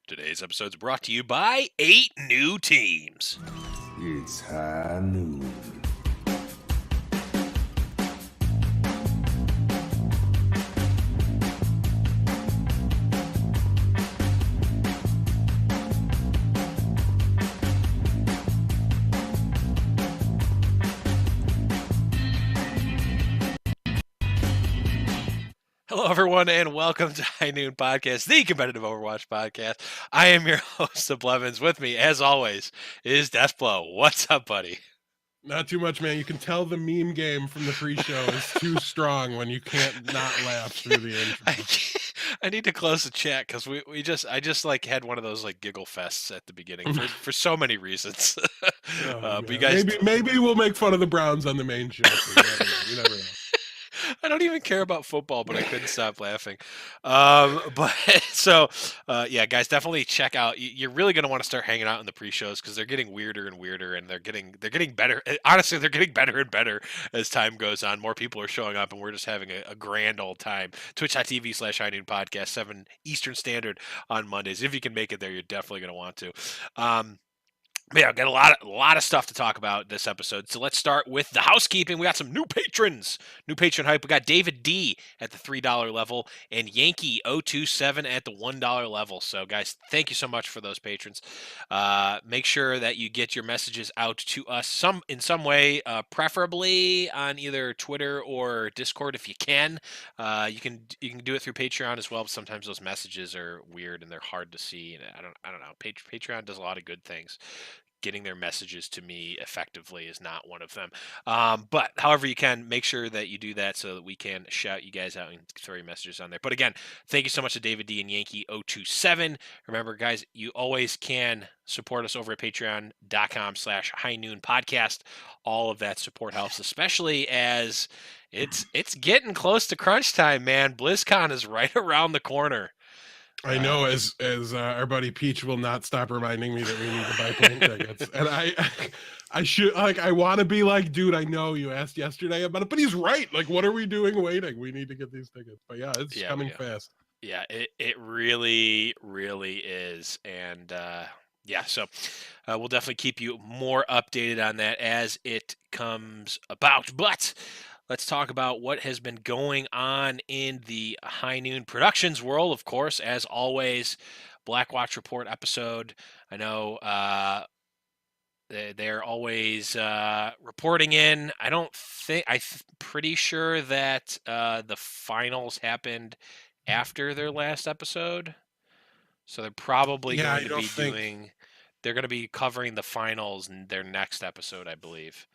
Today's episode is brought to you by 8 new teams. It's high noon. Hello, everyone, and welcome to High Noon Podcast, the competitive Overwatch podcast. I am your host, Blevins. With me, as always, is Deathblow. What's up, buddy? Not too much, man. You can tell the meme game from the pre-show is too strong when you can't not laugh through the intro. I need to close the chat because I just like had one of those like giggle fests at the beginning for so many reasons. But you guys, maybe we'll make fun of the Browns on the main show. You never know. I don't even care about football, but I couldn't stop laughing. Yeah, guys, definitely check out. You're really going to want to start hanging out in the pre-shows because they're getting weirder and weirder, and they're getting better. Honestly, they're getting better and better as time goes on. More people are showing up, and we're just having a grand old time. Twitch.tv/High Noon Podcast, 7 Eastern Standard on Mondays. If you can make it there, you're definitely going to want to. Yeah, I've got a lot of stuff to talk about this episode. So let's start with the housekeeping. We got some new patrons, new patron hype. We got David D at the $3 level and Yankee 027 at the $1 level. So guys, thank you so much for those patrons. Make sure that you get your messages out to us in some way, preferably on either Twitter or Discord if you can. You can do it through Patreon as well. But sometimes those messages are weird and they're hard to see. And I don't know. Patreon does a lot of good things. Getting their messages to me effectively is not one of them. But however you can, make sure that you do that so that we can shout you guys out and throw your messages on there. But again, thank you so much to David D and Yankee 027. Remember, guys, you always can support us over at patreon.com/High Noon Podcast. All of that support helps, especially as it's getting close to crunch time, man. BlizzCon is right around the corner. I know, as our buddy Peach will not stop reminding me that we need to buy plane tickets, and I should I want to be like, dude, I know you asked yesterday about it, but he's right. Like, what are we doing waiting? We need to get these tickets. But yeah, it's coming fast. Yeah, it really, really is, and so we'll definitely keep you more updated on that as it comes about. But let's talk about what has been going on in the High Noon Productions world. Of course, as always, Blackwatch Report episode. I know they're always reporting in. I'm pretty sure that the finals happened after their last episode. So they're probably going to be they're going to be covering the finals in their next episode, I believe.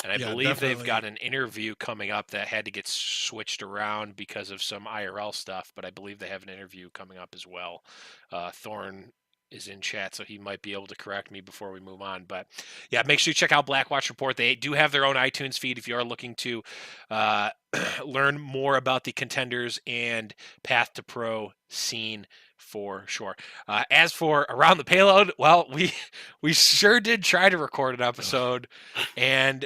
And I believe definitely. They've got an interview coming up that had to get switched around because of some IRL stuff, but I believe they have an interview coming up as well. Thorn is in chat, so he might be able to correct me before we move on. But yeah, make sure you check out Blackwatch Report. They do have their own iTunes feed if you are looking to learn more about the contenders and Path to Pro scene for sure. As for Around the Payload, well, we sure did try to record an episode and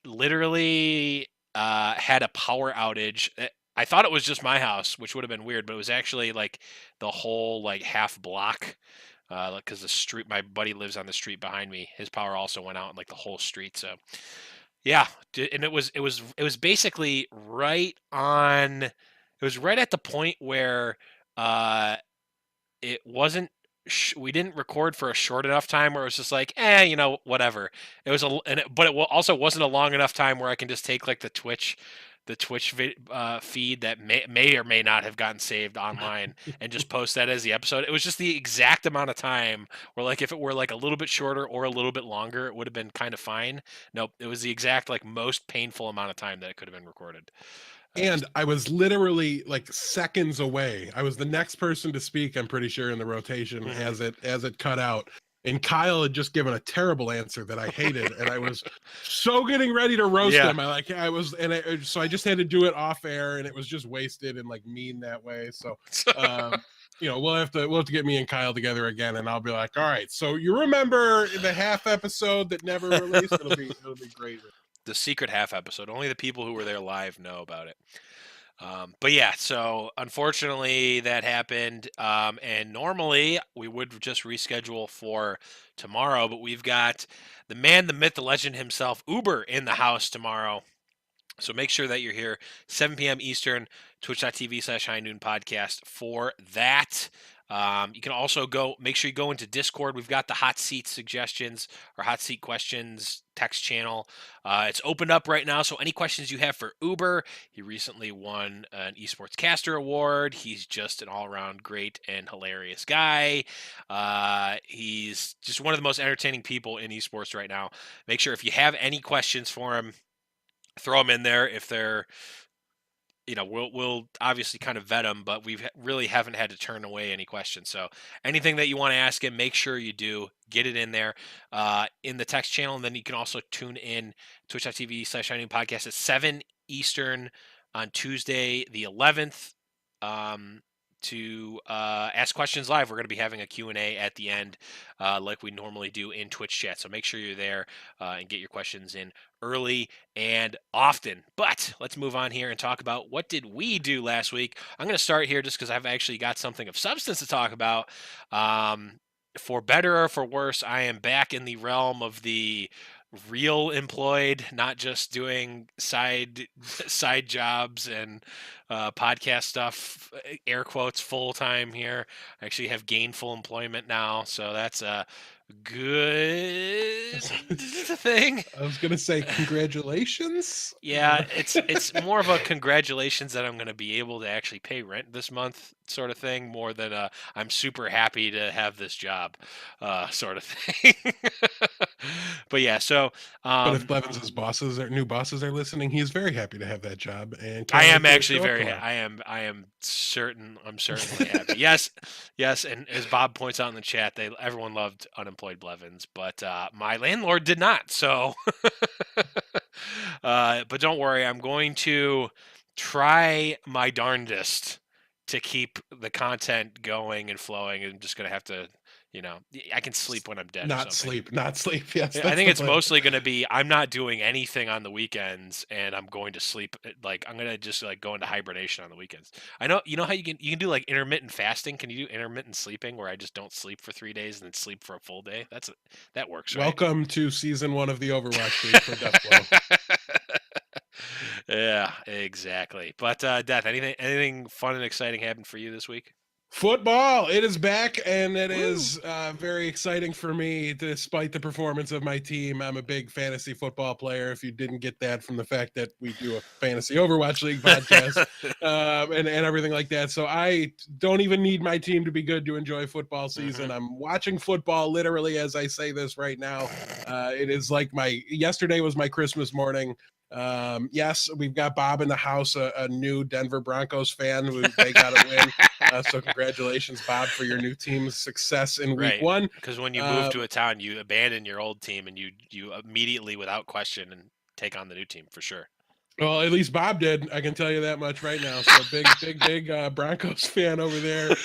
literally had a power outage. I thought it was just my house, which would have been weird, but it was actually like the whole like half block because the street, my buddy lives on the street behind me. His power also went out in like the whole street. So yeah, and it was basically right on. It was right at the point where it wasn't. We didn't record for a short enough time where it was just like, whatever. It was but it also wasn't a long enough time where I can just take like the Twitch feed that may or may not have gotten saved online and just post that as the episode. It was just the exact amount of time where like if it were like a little bit shorter or a little bit longer, it would have been kind of fine. Nope, it was the exact like most painful amount of time that it could have been recorded. And I was literally like seconds away. I was the next person to speak, I'm pretty sure, in the rotation as it cut out. And Kyle had just given a terrible answer that I hated, and I was so getting ready to roast him. So I just had to do it off air, and it was just wasted and like mean that way. So we'll have to get me and Kyle together again, and I'll be like, all right, so you remember the half episode that never released? It'll be great. The secret half episode. Only the people who were there live know about it. But yeah, so unfortunately that happened. And normally we would just reschedule for tomorrow, but we've got the man, the myth, the legend himself, Uber, in the house tomorrow. So make sure that you're here 7 p.m. Eastern, twitch.tv/High Noon Podcast for that. You can also make sure you go into Discord. We've got the hot seat suggestions or hot seat questions text channel. It's opened up right now. So any questions you have for Uber, he recently won an esports caster award. He's just an all around great and hilarious guy. He's just one of the most entertaining people in esports right now. Make sure if you have any questions for him, throw them in there. If they're, we'll obviously kind of vet them, but really haven't had to turn away any questions. So anything that you want to ask him, make sure you do get it in there in the text channel. And then you can also tune in twitch.tv/Shining Podcast at 7 Eastern on Tuesday, the 11th. To ask questions live. We're going to be having a Q&A at the end like we normally do in Twitch chat. So make sure you're there and get your questions in early and often. But let's move on here and talk about what did we do last week. I'm going to start here just because I've actually got something of substance to talk about. For better or for worse, I am back in the realm of the real employed, not just doing side jobs and podcast stuff, air quotes, full time here. I actually have gainful employment now, so that's a good thing. I was gonna say congratulations. Yeah, it's more of a congratulations that I'm going to be able to actually pay rent this month sort of thing, more than I'm super happy to have this job sort of thing. But yeah, so But if Blevins' new bosses are listening, he's very happy to have that job. And I can't am wait to actually show up very tomorrow. I am certain I'm certainly happy. Yes, and as Bob points out in the chat, everyone loved unemployed Blevins, but my landlord did not. So but don't worry, I'm going to try my darndest to keep the content going and flowing. I'm just going to have to, I can sleep when I'm dead or something. Not sleep. Yes, I think the it's plan. mostly going to be I'm not doing anything on the weekends, and I'm going to sleep. Like I'm going to just like go into hibernation on the weekends. I know how you can do like intermittent fasting. Can you do intermittent sleeping where I just don't sleep for 3 days and then sleep for a full day? That works, right? Welcome to season 1 of the Overwatch League for Deathblow. Yeah, exactly. But Death, anything fun and exciting happened for you this week? Football, it is back, and it Woo! is very exciting for me despite the performance of my team. I'm a big fantasy football player, if you didn't get that from the fact that we do a fantasy Overwatch League podcast and everything like that. So I don't even need my team to be good to enjoy football season. I'm watching football literally as I say this right now. It is like yesterday was my Christmas morning. Yes, we've got Bob in the house, a new Denver Broncos fan. They got a win. So congratulations, Bob, for your new team's success in week 1. Because when you move to a town, you abandon your old team and you immediately, without question, and take on the new team for sure. Well, at least Bob did. I can tell you that much right now. So big Broncos fan over there.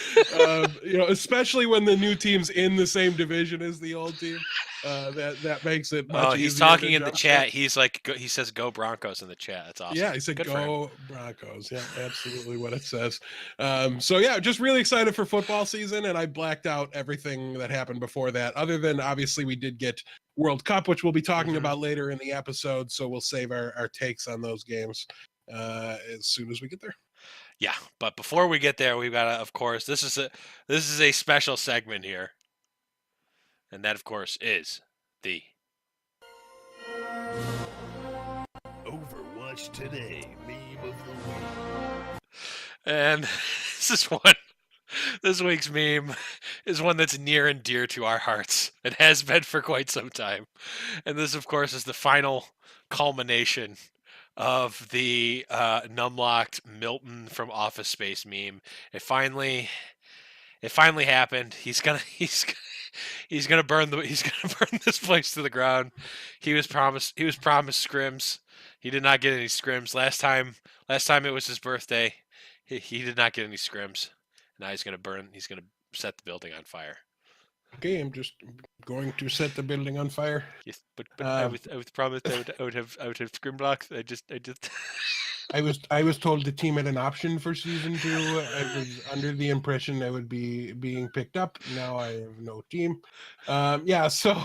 Especially when the new team's in the same division as the old team. That makes it much easier. He's talking in the chat. He's like, he says "Go Broncos" in the chat. That's awesome. Yeah, he said "Go Broncos." Yeah, absolutely what it says. So yeah, just really excited for football season, and I blacked out everything that happened before that. Other than obviously we did get World Cup, which we'll be talking about later in the episode. So we'll save our takes on those games as soon as we get there. Yeah, but before we get there, we've got to, of course, this is a special segment here. And that, of course, is the Overwatch Today Meme of the Week. And this week's meme is one that's near and dear to our hearts. It has been for quite some time. And this, of course, is the final culmination of the numlocked Milton from Office Space meme. It finally happened. He's gonna burn this place to the ground. He was promised scrims. He did not get any scrims last time it was his birthday. He did not get any scrims. Now he's gonna set the building on fire. Okay, I'm just going to set the building on fire. Yes, but I Um, was promised I would have scrim blocks. I just I was told the team had an option for season 2. I was under the impression I would be being picked up. Now I have no team. Yeah, so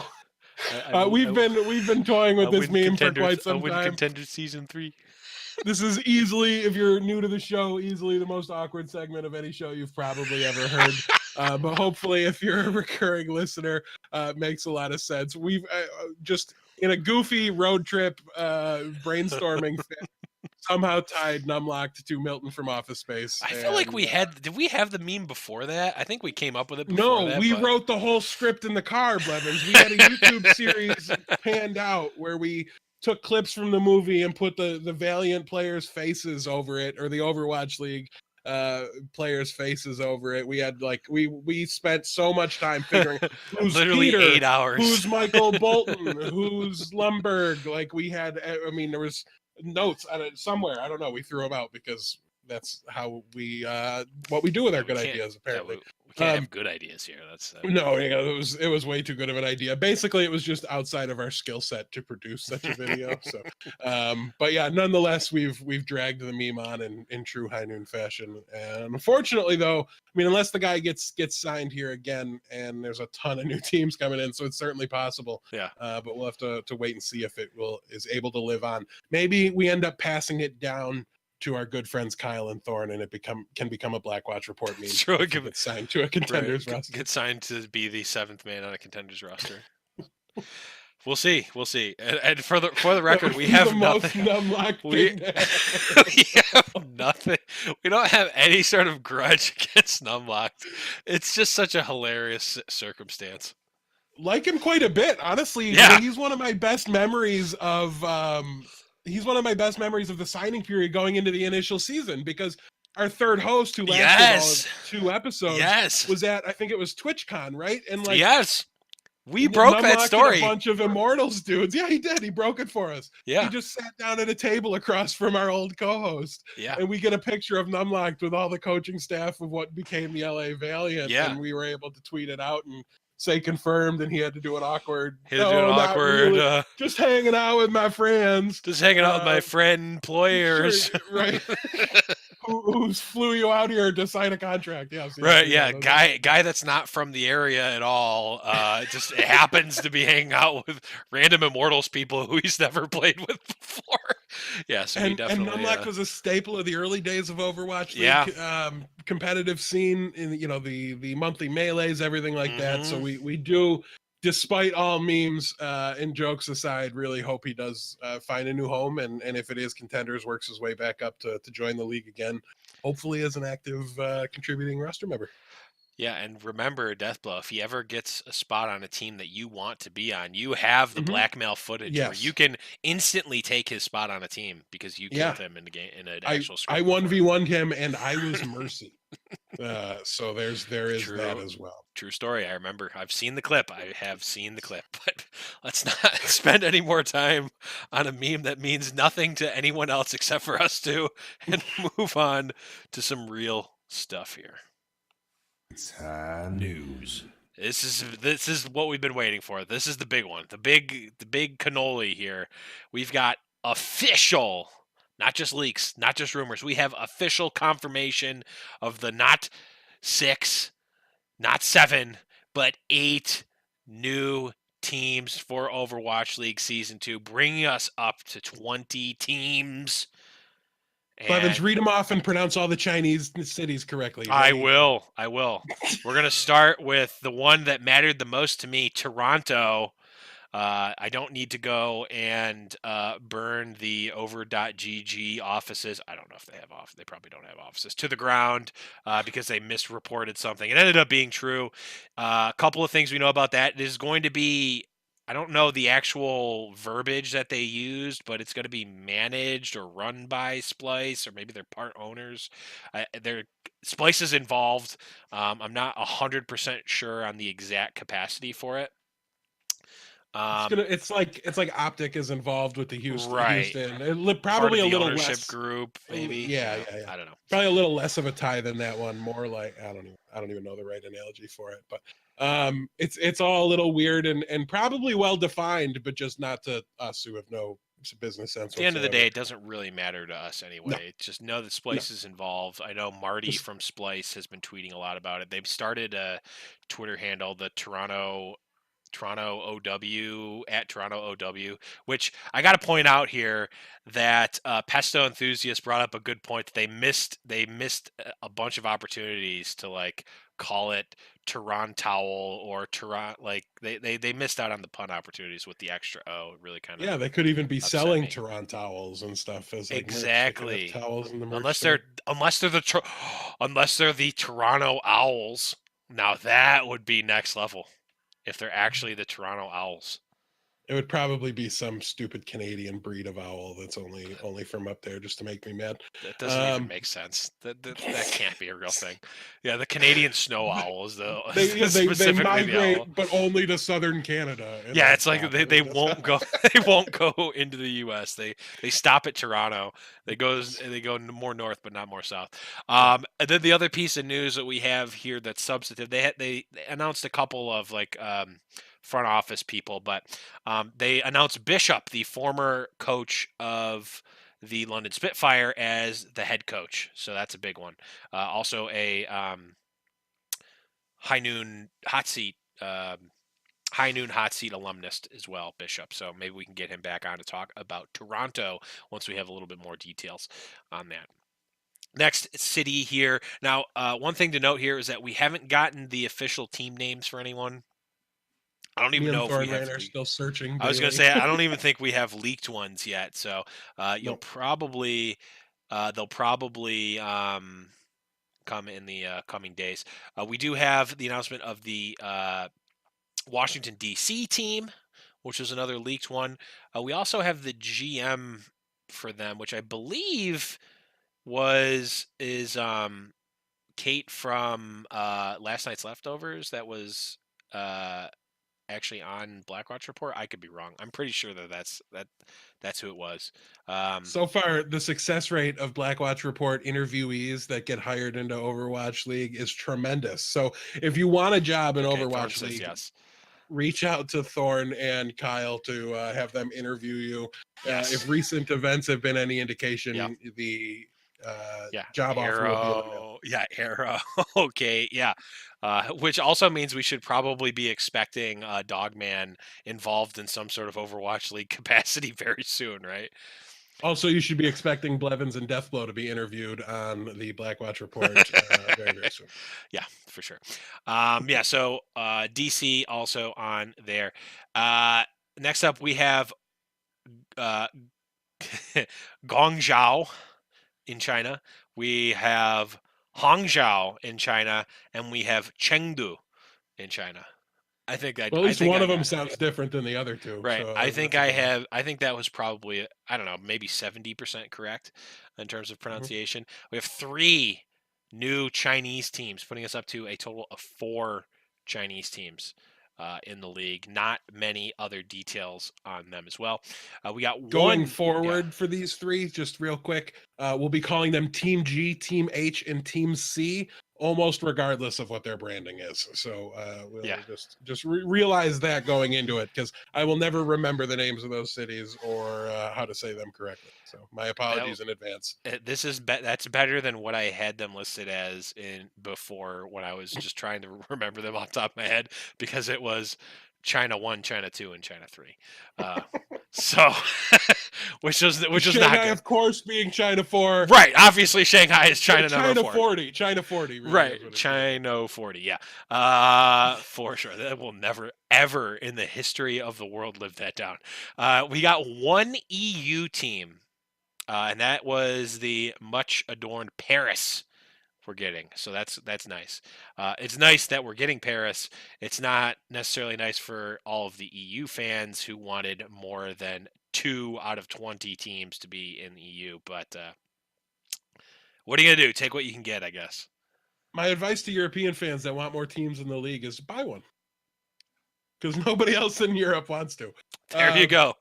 we've been toying with I'll this win meme for contenders. quite I'll some win time. contenders season 3. This is easily, if you're new to the show, easily the most awkward segment of any show you've probably ever heard. But hopefully, if you're a recurring listener, it makes a lot of sense. We've just in a goofy road trip brainstorming fit, somehow tied Numlocked to Milton from Office Space. I feel like And, we had. Did we have the meme before that? I think we came up with it before no, that. we but... wrote the whole script in the car, Blevins. We had a YouTube series panned out where we took clips from the movie and put the Valiant players' faces over it, or the Overwatch League players' faces over it. We had we spent so much time figuring who's literally Peter, 8 hours. who's Michael Bolton, who's Lumberg. Like we had, I mean, there was notes on it somewhere. I don't know. We threw them out because that's how we what we do with our good ideas. Apparently, we can't have good ideas here. That's no, you know, it was way too good of an idea. Basically, it was just outside of our skill set to produce such a video. So, but yeah, nonetheless, we've dragged the meme on in true High Noon fashion. And unfortunately, though, I mean, unless the guy gets signed here again, and there's a ton of new teams coming in, so it's certainly possible. Yeah. But we'll have to wait and see if it is able to live on. Maybe we end up passing it down to our good friends Kyle and Thorne, and it can become a Blackwatch report meme. True, if it gets signed to a contenders roster. Get signed to be the 7th man on a contenders roster. We'll see. And for the record, we have nothing. We have nothing. We don't have any sort of grudge against Numlocked. It's just such a hilarious circumstance. Like him quite a bit, honestly. Yeah. He's one of my best memories of the signing period going into the initial season, because our third host, who lasted all of 2 episodes, was at, I think it was TwitchCon, right? And like, we broke that story. A bunch of Immortals dudes. Yeah, he did. He broke it for us. Yeah. He just sat down at a table across from our old co-host. Yeah. And we get a picture of Numlocked with all the coaching staff of what became the LA Valiant. Yeah. And we were able to tweet it out and say confirmed, and he had to do an awkward. Really. Just hanging out with my friends. Just hanging out with my friend employers. Sure, right. Who flew you out here to sign a contract? Yeah. Right. Yeah. Guy that's not from the area at all. Just happens to be hanging out with random Immortals people who he's never played with before. Yeah. So he definitely. And Numlock was a staple of the early days of Overwatch League, competitive scene in the monthly melees, everything like that. So we do, despite all memes and jokes aside, really hope he does find a new home, and if it is contenders, works his way back up to join the league again, hopefully as an active contributing roster member. Yeah, and remember, Deathblow, if he ever gets a spot on a team that you want to be on, you have the blackmail footage where you can instantly take his spot on a team because you killed him in the game in an actual I 1v1'd him, and I was Mercy. So there is that as well. True story. I remember. I've seen the clip. But let's not spend any more time on a meme that means nothing to anyone else except for us two, and move on to some real stuff here. News. This is what we've been waiting for. This is the big one. The big cannoli here. We've got official, not just leaks, not just rumors. We have official confirmation of the not 6, not 7, but 8 new teams for Overwatch League Season 2, bringing us up to 20 teams. Blevins, read them off and pronounce all the Chinese cities correctly. I will. We're going to start with the one that mattered the most to me, Toronto. I don't need to go and burn the over.gg offices. I don't know if they have They probably don't have offices to the ground because they misreported something. It ended up being true. A couple of things we know about that. It is going to be, I don't know the actual verbiage that they used, but it's going to be managed or run by Splice, or maybe they're part owners. Splice is involved. I'm not 100% sure on the exact capacity for it. It's like Optic is involved with the Right. Houston. Part Probably of a the little ownership less. group, maybe. Yeah, yeah, yeah. I don't know. Probably a little less of a tie than that one. More like I don't even know the right analogy for it. But it's all a little weird and probably well defined, but just not to us who have no business sense At the end of the day, whatsoever. it doesn't really matter to us No, anyway. Just know that no. Splice is involved. I know Marty Just from Splice has been tweeting a lot about it. They've started a Twitter handle, the Toronto OW at Toronto OW, which I got to point out here that Pesto Enthusiast brought up a good point that they missed a bunch of opportunities to like call it Toronto or Toronto, like they missed out on the pun opportunities with the extra O. It really kind of yeah, they could even be upset selling me. Toronto towels and stuff as like merch. They could have Exactly. towels in the merch Unless store. they're unless they're the unless they're the Toronto Owls. Now that would be next level if they're actually the Toronto Owls. It would probably be some stupid Canadian breed of owl that's only from up there just to make me mad. That doesn't even Um, make sense. That can't be a real thing. Yeah, the Canadian snow owl is the they specifically the owl. migrate, but only to southern Canada, and Yeah, that's it's like they probably just won't go they won't go into the U.S. They stop at Toronto. They go more north, but not more south. yeah. And then the other piece of news that we have here that's substantive. They announced a couple of like front office people, but they announced Bishop, the former coach of the London Spitfire, as the head coach. So that's a big one. Also a high noon hot seat. High Noon Hot Seat alumnus as well, Bishop. So maybe we can get him back on to talk about Toronto once we have a little bit more details on that. Next city here. Now, one thing to note here is that we haven't gotten the official team names for anyone. I don't Me even and know if we Thornrain have. are still searching I was going to daily. say I don't even think we have leaked ones yet. So you'll No, probably they'll probably come in the coming days. We do have the announcement of the Washington D.C. team, which is another leaked one. We also have the GM for them, which I believe is Kate from last night's leftovers. That was uh, actually on Blackwatch Report. I could be wrong. I'm pretty sure that's who it was. Um, so far the success rate of Blackwatch Report interviewees that get hired into Overwatch League is tremendous. So if you want a job in okay, Thorne Overwatch says League, yes. reach out to Thorn and Kyle to have them interview you. Yes. If recent events have been any Yep. indication, the Yeah, job offer will be in the mail. Arrow. Yeah, Arrow. Okay, yeah. Which also means we should probably be expecting Dogman involved in some sort of Overwatch League capacity very soon, right? Also, you should be expecting Blevins and Deathblow to be interviewed on the Blackwatch Report very, very soon. Yeah, for sure. Yeah, so DC also on there. Next up, we have uh, Guangzhou in China. We have Hangzhou in China, and we have Chengdu in China. I think Well, at I least think one I of them got it. sounds different than the other two. Right. So I think that's a I good one. have. I think that was probably I don't know, maybe 70% correct in terms of Mhm. pronunciation. We have three new Chinese teams, putting us up to a total of four Chinese teams in the league. Not many other details on them as well. We got Going one. Yeah. forward for these three, just real quick, we'll be calling them Team G, Team H, and Team C, almost regardless of what their branding is. So we'll Yeah. just realize that going into it, because I will never remember the names of those cities or how to say them correctly. So my apologies in advance. This is that's better than what I had them listed as in before when I was just trying to remember them off the top of my head because it was China 1, China 2, and China 3. So which was not Shanghai, good. of course, being China 4. Right, obviously Shanghai is China number 4. 40. China 40. Really Right, is what it is. China 40, yeah. For sure. That will never, ever in the history of the world live that down. We got one EU team, and that was the much adorned Paris we're getting. So that's nice. It's nice that we're getting Paris. It's not necessarily nice for all of the EU fans who wanted more than 2 out of 20 teams to be in the EU, but what are you gonna do? Take what you can get, I guess. My advice to European fans that want more teams in the league is buy one. because nobody else in Europe wants to. There you go.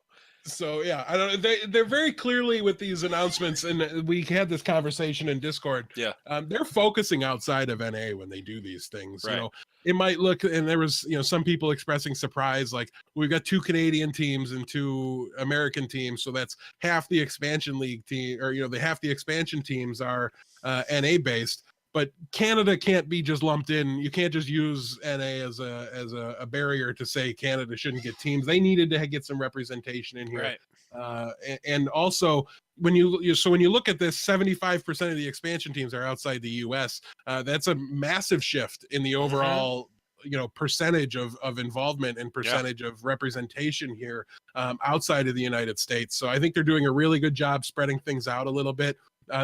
So yeah, I don't. They're very clearly with these announcements, and we had this conversation in Discord. Yeah. They're focusing outside of NA when they do these things. Right. You know, it might look, and there was some people expressing surprise, like we've got 2 Canadian teams and 2 American teams, so that's half the expansion league team, or the half the expansion teams are NA based. But Canada can't be just lumped in. You can't just use NA as a barrier to say Canada shouldn't get teams. They needed to get some representation in here. Right. And also when you look at this, 75% of the expansion teams are outside the US. That's a massive shift in the overall percentage of involvement and percentage of representation here outside of the United States. So I think they're doing a really good job spreading things out a little bit.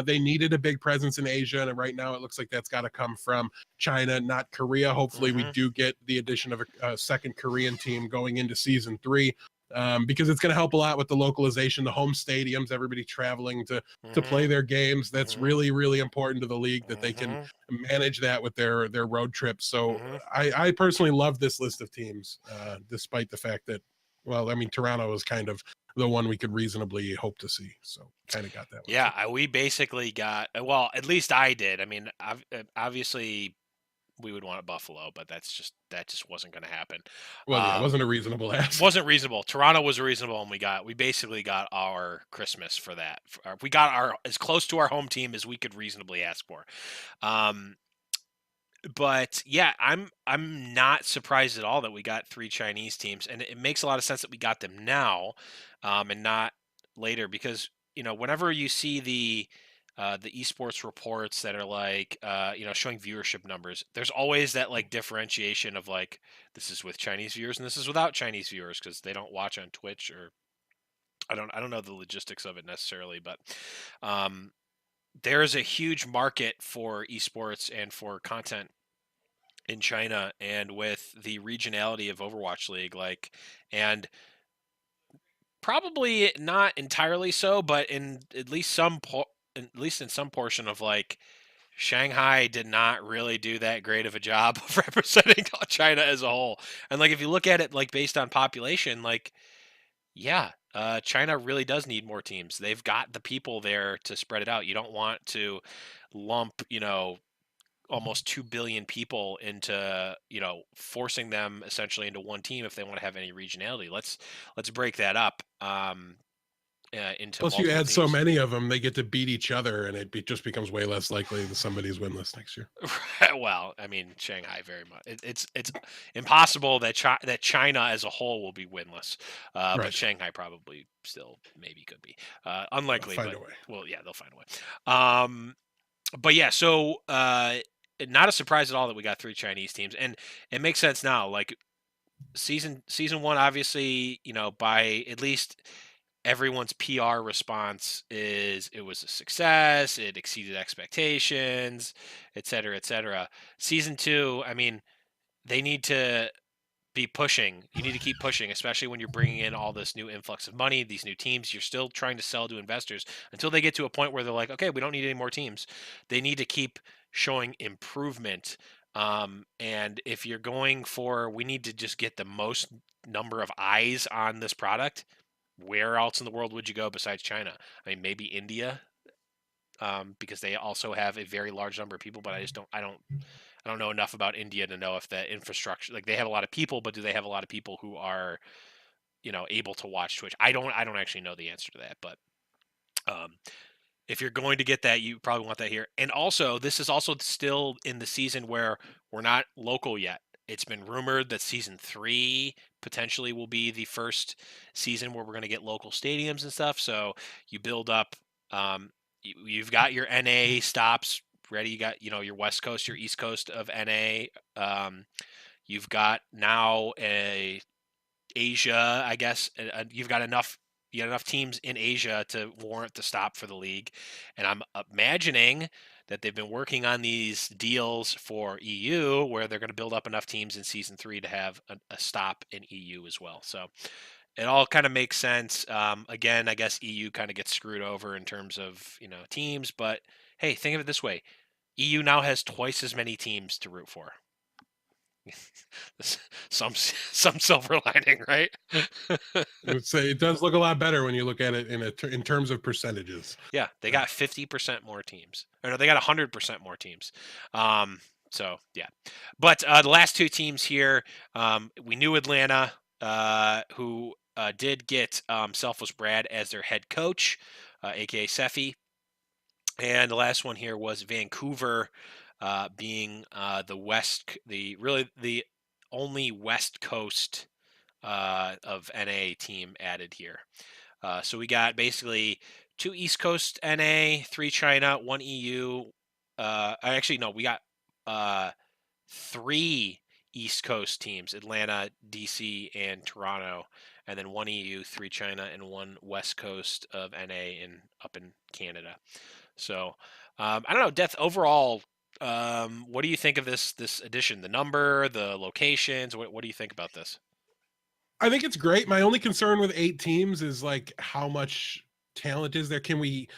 They needed a big presence in Asia, and right now it looks like that's got to come from China, not Korea. Hopefully we do get the addition of a second Korean team going into season 3, because it's going to help a lot with the localization, the home stadiums, everybody traveling to play their games. That's really, really important to the league, that they can manage that with their road trips. So I personally love this list of teams, despite the fact that, well, I mean, Toronto was kind of the one we could reasonably hope to see. So kind of got that one. Yeah, we basically got, well, at least I did. I mean, obviously we would want a Buffalo, but that just wasn't going to happen. Well, it wasn't a reasonable ask. Wasn't reasonable. Toronto was reasonable, and we basically got our Christmas for that. We got our as close to our home team as we could reasonably ask for. But yeah, I'm not surprised at all that we got 3 Chinese teams, and it makes a lot of sense that we got them now, and not later, because whenever you see the esports reports that are like showing viewership numbers, there's always that like differentiation of like, this is with Chinese viewers and this is without Chinese viewers, because they don't watch on Twitch, or I don't know the logistics of it necessarily, but there is a huge market for esports and for content in China, and with the regionality of Overwatch League, and probably not entirely so, but in at least in some portion of Shanghai did not really do that great of a job of representing China as a whole. And if you look at it based on population, China really does need more teams. They've got the people there to spread it out. You don't want to lump, almost 2 billion people into, forcing them essentially into one team if they want to have any regionality. Let's break that up. Into Plus, you add teams. so many of them, they get to beat each other, and just becomes way less likely that somebody's winless next year. Well, I mean, Shanghai very much. It's impossible that China as a whole will be winless, but Shanghai probably still maybe could be. Unlikely, they'll find a way. Well, yeah, they'll find a way. But yeah, so not a surprise at all that we got 3 Chinese teams, and it makes sense now. Season 1, obviously, by at least everyone's PR response is it was a success, it exceeded expectations, et cetera, et cetera. Season 2, I mean, they need to be pushing. You need to keep pushing, especially when you're bringing in all this new influx of money, these new teams. You're still trying to sell to investors until they get to a point where they're like, okay, we don't need any more teams. They need to keep showing improvement. And if you're going for, we need to just get the most number of eyes on this product, where else in the world would you go besides China? I mean, maybe India, because they also have a very large number of people, but I don't know enough about India to know if the infrastructure, they have a lot of people, but do they have a lot of people who are, able to watch Twitch? I don't actually know the answer to that, but if you're going to get that, you probably want that here. And also, this is also still in the season where we're not local yet. It's been rumored that season 3 potentially will be the first season where we're going to get local stadiums and stuff. So you build up, you've got your NA stops ready. You got, your West Coast, your East Coast of NA. You've got now Asia, I guess. You've got enough teams in Asia to warrant the stop for the league. And I'm imagining that they've been working on these deals for EU, where they're going to build up enough teams in season 3 to have a stop in EU as well. So it all kind of makes sense. Again, I guess EU kind of gets screwed over in terms of, teams, but hey, think of it this way. EU now has twice as many teams to root for. some silver lining, right? I would say it does look a lot better when you look at it in terms of percentages. Yeah, they got 50% more teams. Or no, they got 100% more teams. Um, so yeah, but the last two teams here, we knew Atlanta, who did get Selfless Brad as their head coach, aka Seffi, and the last one here was Vancouver, being the only West Coast of NA team added here. So we got basically 2 East Coast NA, 3 China, 1 EU. Actually, no, we got 3 East Coast teams: Atlanta, DC, and Toronto, and then 1 EU, 3 China, and 1 West Coast of NA up in Canada. So I don't know, Death. Overall, what do you think of this addition? The number, the locations. What do you think about this? I think it's great. My only concern with 8 teams is like how much talent is there. Can we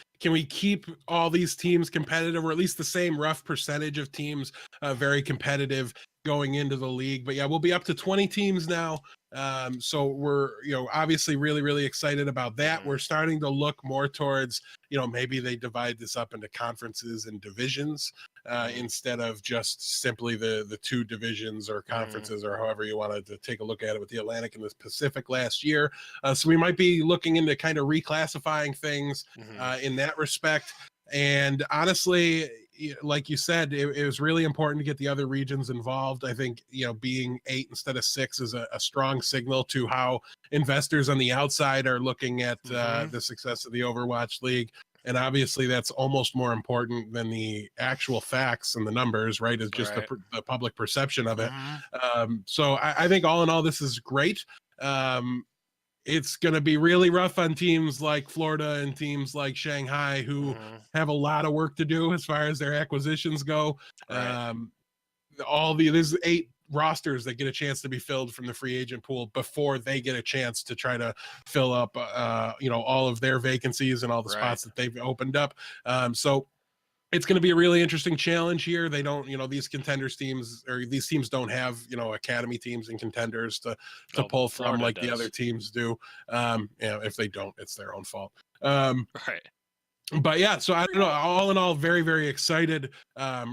keep all these teams competitive, or at least the same rough percentage of teams very competitive going into the league? But yeah, we'll be up to 20 teams now. So we're obviously really excited about that. Mhm. We're starting to look more towards maybe they divide this up into conferences and divisions Mhm. instead of just simply the 2 divisions or Mhm. conferences, or however you wanted to take a look at it with the Atlantic and the Pacific last year. So we might be looking into kind of reclassifying things Mhm. in that respect. And honestly, like you said, it was really important to get the other regions involved. I think being 8 instead of 6 is a strong signal to how investors on the outside are looking at Mhm. the success of the Overwatch League. And obviously, that's almost more important than the actual facts and the numbers, right? Is just Right. the public perception of it. Mhm. So I think all in all, this is great. Um, it's going to be really rough on teams like Florida and teams like Shanghai, who Mhm. have a lot of work to do as far as their acquisitions go. Right. Um, there's 8 rosters that get a chance to be filled from the free agent pool before they get a chance to try to fill up all of their vacancies and all the Right. spots that they've opened up. So it's going to be a really interesting challenge here. They don't, these contenders teams, or these teams don't have, academy teams and contenders to Oh, pull from Florida like the other does. teams do. If they don't, it's their own fault. Right. But yeah, so I don't know. All in all, very excited.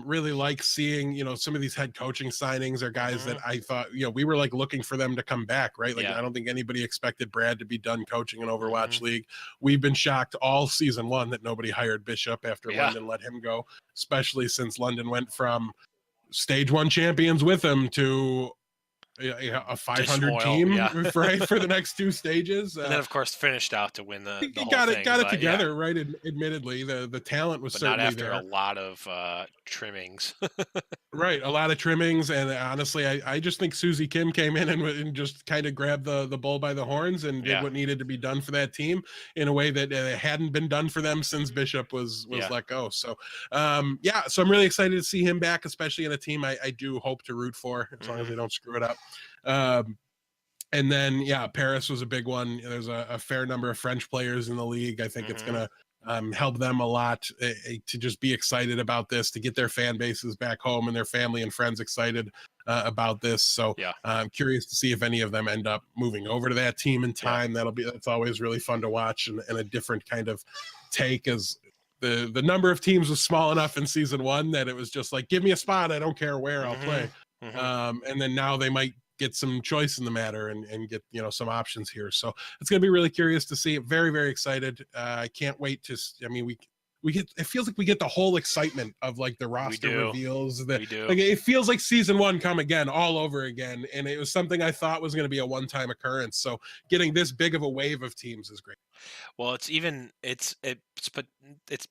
Really like seeing some of these head coaching signings are guys that Mhm. I thought we were like looking for them to come back, right? Like Yeah. I don't think anybody expected Brad to be done coaching an Overwatch Mhm. League. We've been shocked all season 1 that nobody hired Bishop after Yeah. London let him go, especially since London went from stage 1 champions with him to a 500 Disloyal. team, Yeah. right, for the next 2 stages. And then of course finished out to win the He whole thing. got it But yeah. together, right? Admittedly, the talent was But not certainly after a there. lot of trimmings. Right, a lot of trimmings, and honestly, I just think Susie Kim came in and just kind of grabbed the bull by the horns and did Yeah. what needed to be done for that team in a way that hadn't been done for them since Bishop was Yeah. let go. So, yeah, so I'm really excited to see him back, especially in a team I do hope to root for, as long as Mhm. they don't screw it up. And then, yeah, Paris was a big one. There's a fair number of French players in the league. I think it's going Mhm. to help them a lot to just be excited about this, to get their fan bases back home and their family and friends excited about this. So Yeah. I'm curious to see if any of them end up moving over to that team in Yeah. time. That's always really fun to watch, and a different kind of take, as the number of teams was small enough in season 1 that it was just like, give me a spot, I don't care where, I'll Mhm. play. Mhm. And then now they might get some choice in the matter and get some options here. So it's going to be really curious to see. Very excited. I can't wait to. I mean, we get. It feels like we get the whole excitement of like the We roster do. reveals. We do. Like it feels like season 1 come again, all over again, and it was something I thought was going to be a one-time occurrence. So getting this big of a wave of teams is great. Well, but it's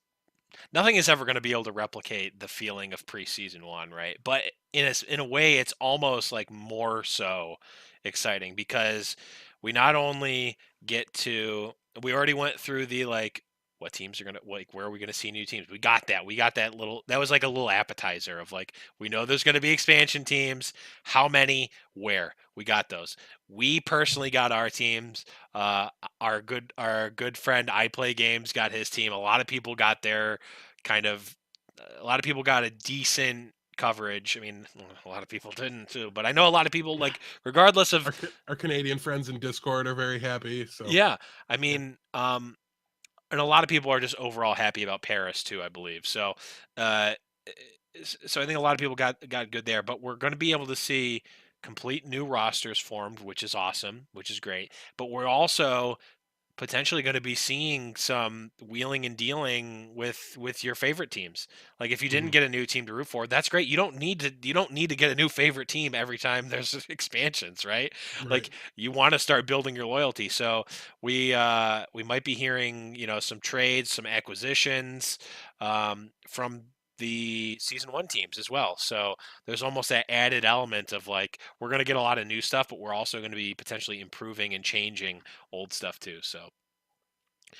nothing is ever going to be able to replicate the feeling of preseason 1, right? But in a way, it's almost like more so exciting because we not only get to we already went through the like what teams are gonna like where are we gonna see new teams? We got that little that was like a little appetizer of like we know there's gonna be expansion teams. How many? Where? We got those. We personally got our teams. Our good friend I Play Games got his team. A lot of people got their kind of a lot of people got a decent coverage. I mean, a lot of people didn't too, but I know a lot of people, like, regardless of Our Canadian friends in Discord are very happy. So yeah, I mean, and a lot of people are just overall happy about Paris too, I believe. So, uh, so I think a lot of people got good there, but we're going to be able to see complete new rosters formed, which is awesome, which is great. But we're also potentially going to be seeing some wheeling and dealing with your favorite teams. Like if you didn't get a new team to root for, that's great. You don't need to get a new favorite team every time there's expansions, right? Like you want to start building your loyalty. So we might be hearing, some trades, some acquisitions from the season 1 teams as well. So there's almost that added element of like we're going to get a lot of new stuff, but we're also going to be potentially improving and changing old stuff too. So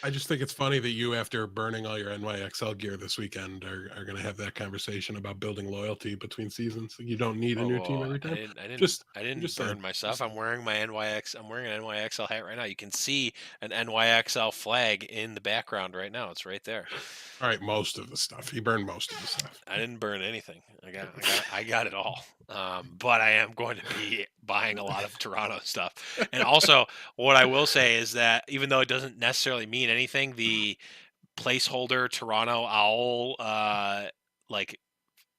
I just think it's funny that you, after burning all your NYXL gear this weekend, are going to have that conversation about building loyalty between seasons. You don't need a new team every time. I didn't burn myself. I'm wearing my NYX. I'm wearing an NYXL hat right now. You can see an NYXL flag in the background right now. It's right there. All right, most of the stuff. You burned most of the stuff. I didn't burn anything. I got it all. But I am going to be buying a lot of Toronto stuff. And also, what I will say is that even though it doesn't necessarily mean anything, the placeholder Toronto Owl like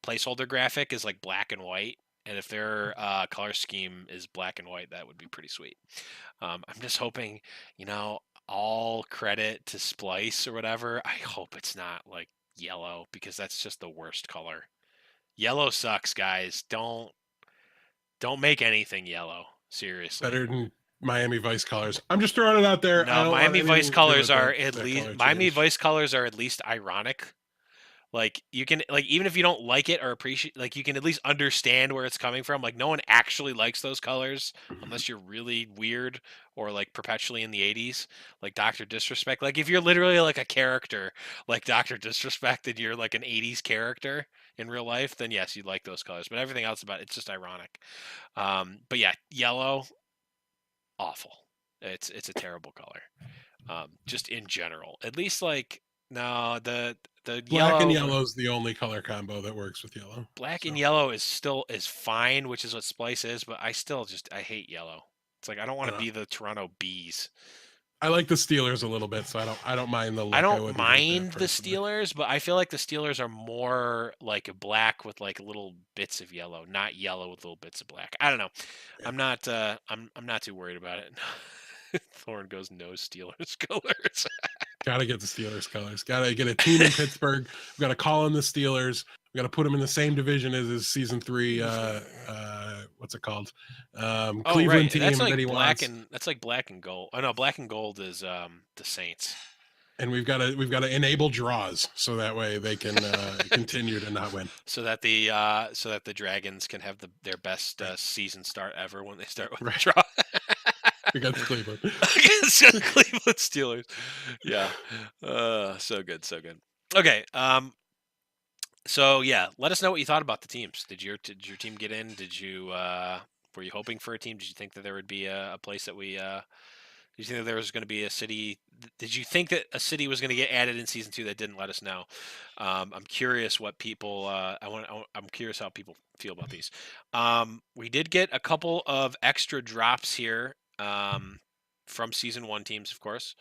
placeholder graphic is like black and white. And if their color scheme is black and white, that would be pretty sweet. I'm just hoping, all credit to Splice or whatever. I hope it's not like yellow because that's just the worst color. Yellow sucks, guys. Don't make anything yellow. Seriously. Better than Miami Vice colors. I'm just throwing it out there. No, Miami Vice colors are at least Vice colors are at least ironic. Like you can even if you don't like it or appreciate, like you can at least understand where it's coming from. Like no one actually likes those colors unless you're really weird or like perpetually in the 80s, like Dr. Disrespect. Like if you're literally like a character like Dr. Disrespect and you're like an 80s character in real life, then yes, you like those colors. But everything else about it's just ironic. But yeah, yellow, awful. It's a terrible color. Just in general. At least like no, the black and yellow is the only color combo that works with yellow. Black and yellow is fine, which is what Splice is, but I hate yellow. It's like I don't want to be the Toronto Bees. I like the Steelers a little bit, so I don't mind the look. I don't mind the Steelers, but I feel like the Steelers are more like black with like little bits of yellow, not yellow with little bits of black. I don't know. Yeah. I'm not too worried about it. Thorne goes no Steelers colors. Got to get the Steelers colors. Got to get a team in Pittsburgh. We got to call in the Steelers. We got to put them in the same division as his season 3. What's it called? Cleveland team that's like that he black wants. And that's like black and gold. Oh no, black and gold is the Saints. And we've got to enable draws so that way they can continue to not win. So that the Dragons can have their best season start ever when they start with a draw. Against Cleveland. Against the Cleveland Steelers. Yeah. So good. Okay. So yeah, let us know what you thought about the teams. Did your team get in? Did you were you hoping for a team? Did you think that there would be a place that we did you think that there was going to be a city? Did you think that a city was going to get added in season 2 that didn't? Let us know. I'm curious what people. I'm curious how people feel about these. We did get a couple of extra drops here from season 1 teams, of course.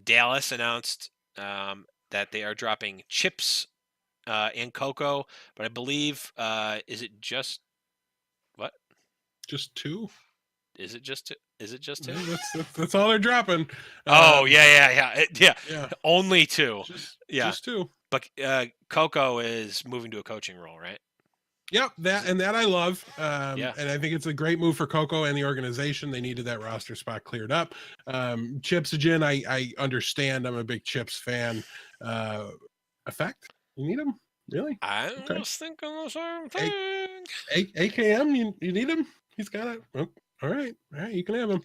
Dallas announced that they are dropping Chips and Coco, but I believe is it just what? Just 2? Is it just 2? Is it just 2? Yeah, that's all they're dropping. Oh yeah. Only 2. Just 2. But Coco is moving to a coaching role, right? Yep, that I love. Yeah. And I think it's a great move for Coco and the organization. They needed that roster spot cleared up. Chips again, I understand. I'm a big Chips fan. Effect? You need him? Really? I was thinking the same thing. AKM, you need him? He's got it. Oh, all right, you can have him.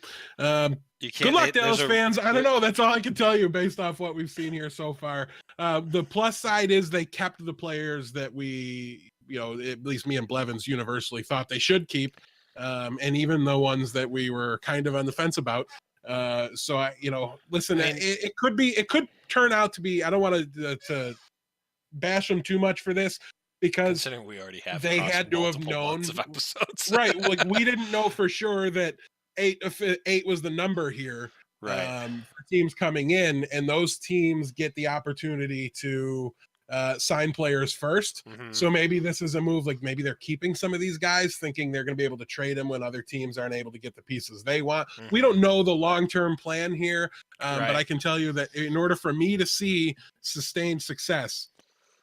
Good luck, Dallas fans. I don't know. That's all I can tell you based off what we've seen here so far. The plus side is they kept the players that we, at least me and Blevins universally thought they should keep, and even the ones that we were kind of on the fence about. So I, listen, it could turn out to be. I don't want to bash them too much for this, because Considering we already have they crossed had to have multiple months known, of episodes. right? Like we didn't know for sure that eight was the number here Right. for teams coming in, and those teams get the opportunity to sign players first. Mhm. So maybe this is a move, like maybe they're keeping some of these guys, thinking they're going to be able to trade them when other teams aren't able to get the pieces they want. We don't know the long-term plan here, but Right. I can tell you that in order for me to see sustained success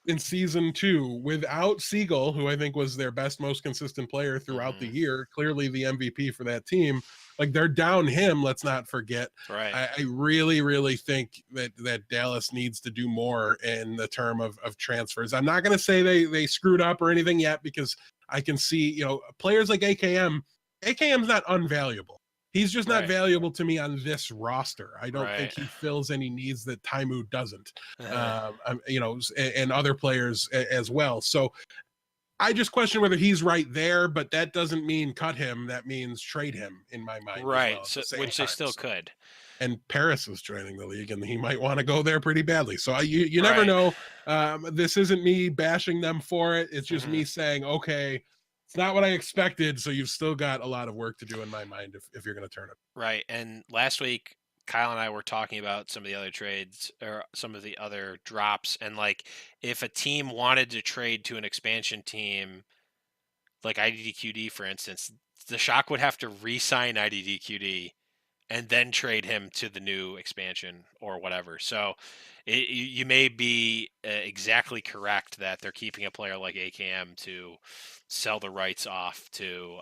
in season 2 without Siegel, who I think was their best, most consistent player throughout the year, clearly the MVP for that team. Like they're down him, let's not forget. Right. I really, really think that Dallas needs to do more in the term of transfers. I'm not going to say they screwed up or anything yet, because I can see, you know, players like AKM's not unvaluable. He's just not Right. valuable to me on this roster. I don't think Right. he fills any needs that Taimu doesn't. You know, and other players as well. So I just question whether he's right there, but that doesn't mean cut him. That means trade him in my mind as well. Right. At So the same which they time. still So- could. and Paris is joining the league, and he might want to go there pretty badly. So you never Right. know. This isn't me bashing them for it. It's just me saying, okay, it's not what I expected. So you've still got a lot of work to do in my mind if you're going to turn it. Right. And last week, Kyle and I were talking about some of the other trades or some of the other drops. And like, if a team wanted to trade to an expansion team, like IDDQD, for instance, the Shock would have to re-sign IDDQD and then trade him to the new expansion or whatever. So you may be exactly correct that they're keeping a player like AKM to sell the rights off to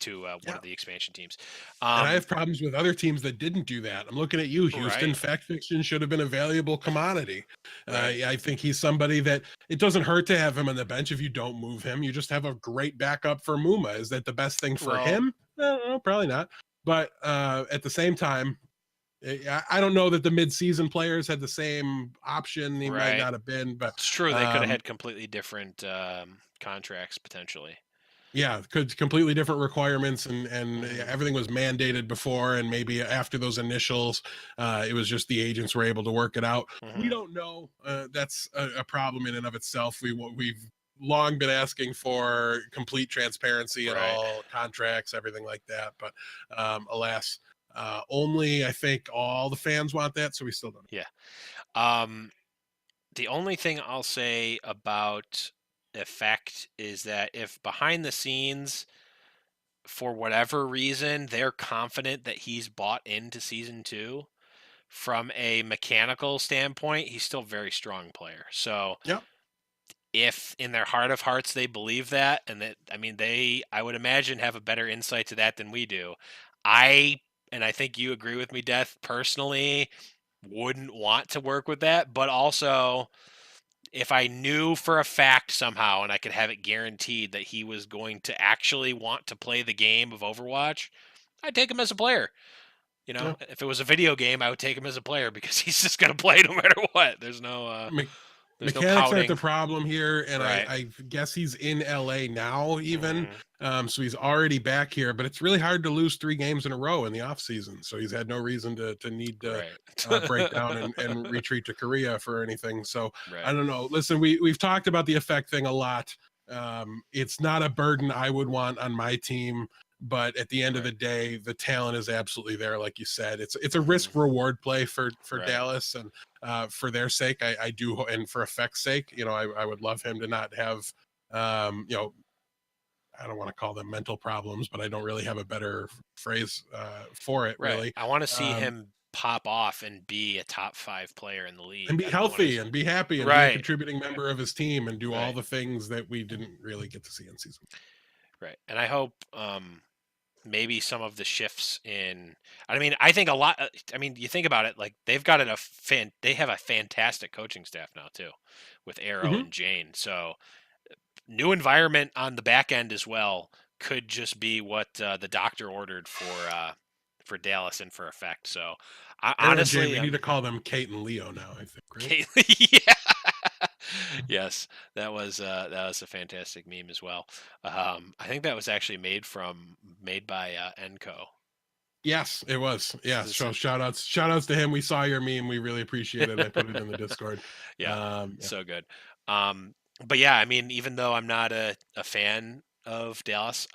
one of the expansion teams. And I have problems with other teams that didn't do that. I'm looking at you, Houston. Right. Fact Fiction should have been a valuable commodity. Right. I think he's somebody that it doesn't hurt to have him on the bench if you don't move him. You just have a great backup for Muma. Is that the best thing for him? No, probably not. But at the same time, I don't know that the mid-season players had the same option. He might not have been, but it's true. They could have had completely different contracts potentially. yeah, completely different requirements, and everything was mandated before, and maybe after those initials, it was just the agents were able to work it out. We don't know. That's a problem in and of itself. We've long been asking for complete transparency in all contracts, everything like that. But alas, only I think all the fans want that, so we still don't. Yeah. The only thing I'll say about Effect is that if behind the scenes, for whatever reason, they're confident that he's bought into season 2, from a mechanical standpoint, he's still a very strong player. So yeah, if in their heart of hearts they believe that, and that, I mean, I would imagine have a better insight to that than we do. And I think you agree with me, Death, personally wouldn't want to work with that, but also if I knew for a fact somehow and I could have it guaranteed that he was going to actually want to play the game of Overwatch, I'd take him as a player. You know, if it was a video game, I would take him as a player because he's just going to play no matter what. There's no mechanics aren't pouting. the problem here, and I guess he's in LA now even. So he's already back here, but it's really hard to lose 3 games in a row in the off season. So he's had no reason to need to break down and retreat to Korea for anything. So I don't know. Listen, we've talked about the Effect thing a lot. It's not a burden I would want on my team, but at the end of the day, the talent is absolutely there. Like you said, it's a risk reward play for Dallas, and for their sake, I do, and for Effect's sake, you know, I would love him to not have, you know, I don't want to call them mental problems, but I don't really have a better phrase for it. Really, I want to see him pop off and be a top 5 player in the league and be healthy and be happy and be a contributing member of his team and do all the things that we didn't really get to see in season. Right. And I hope maybe some of the shifts in, I mean, I think a lot, I mean, you think about it, like they've got they have a fantastic coaching staff now too, with Arrow and Jane. So new environment on the back end as well could just be what the doctor ordered for Dallas and for Effect. So honestly, we need to call them Kate and Leo now, I think. Right? Kate, yeah. Yes, that was a fantastic meme as well. I think that was actually made by Enco. Yes, it was. Yeah. So shout outs to him. We saw your meme. We really appreciate it. I put it in the Discord. Yeah. So good. But yeah, I mean, even though I'm not a fan of Dallas,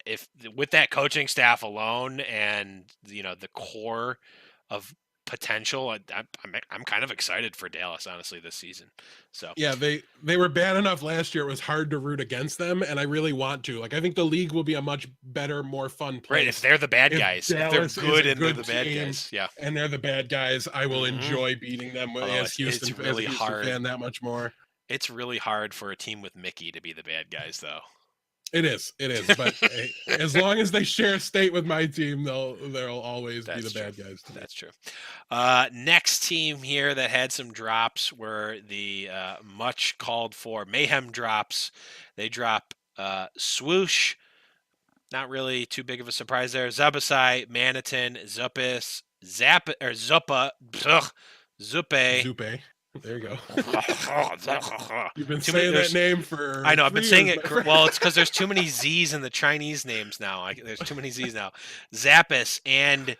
if with that coaching staff alone and the core of potential, I'm kind of excited for Dallas honestly this season. So Yeah, they were bad enough last year. It was hard to root against them, and I really want to. Like, I think the league will be a much better, more fun right, if place they're the bad if guys, if they're Dallas is good a and they're good the bad team guys, yeah. and they're the bad guys. I will hmm enjoy beating them Although as it's As a really Houston hard. fan that much more. It's really hard for a team with Mickey to be the bad guys, though. It is. But hey, as long as they share a state with my team, they'll always be the bad guys to me. That's true. Next team here that had some drops were the much called for Mayhem drops. They drop Swoosh. Not really too big of a surprise there. Zubasai, Manitin, Zuppis, Zuppa, Zuppe. Zupe. There you go. You've been Too many- saying that there's- name for. I know. I've been 3 saying years, it. my friend. Well, it's because there's too many Z's in the Chinese names now. There's too many Z's now. Zappis and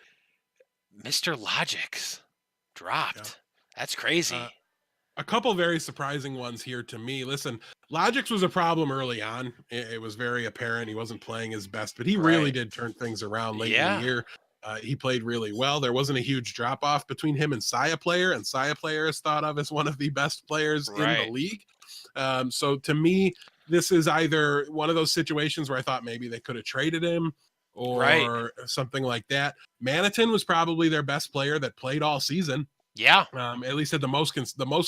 Mr. Logix dropped. Yeah. That's crazy. A couple very surprising ones here to me. Listen, Logix was a problem early on. It was very apparent he wasn't playing his best, but he really Right. did turn things around late in Yeah. the year. He played really well. There wasn't a huge drop off between him and Saya Player, and Saya Player is thought of as one of the best players in the Right. league. So to me, this is either one of those situations where I thought maybe they could have traded him or Right. something like that. Manitin was probably their best player that played all season. Yeah. At least had the most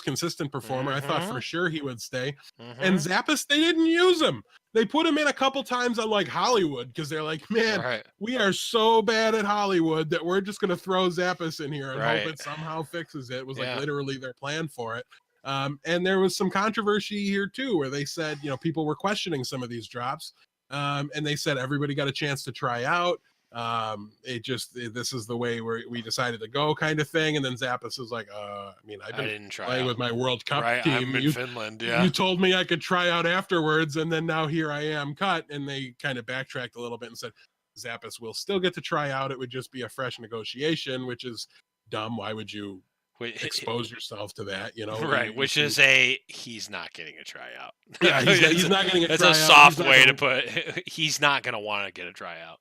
consistent performer. I thought for sure he would stay. Mhm. And Zappis, they didn't use him. They put him in a couple times on like Hollywood because they're like, man, Right. we are so bad at Hollywood that we're just gonna throw Zappis in here and Right. hope it somehow fixes it. It was Yeah. like literally their plan for it. And there was some controversy here too, where they said, people were questioning some of these drops. And they said everybody got a chance to try out. This is the way we decided to go, kind of thing. And then Zappis is like, I've been didn't try playing out. with my World Cup Right. team. I'm in Finland. Yeah. You told me I could try out afterwards, and then now here I am cut. And they kind of backtracked a little bit and said, Zappis will still get to try out. It would just be a fresh negotiation, which is dumb. Why would you expose yourself to that? Right. Which is he's not getting a tryout. Yeah, he's not getting a That's tryout. a soft He's not way gonna- to put. He's not going to want to get a tryout.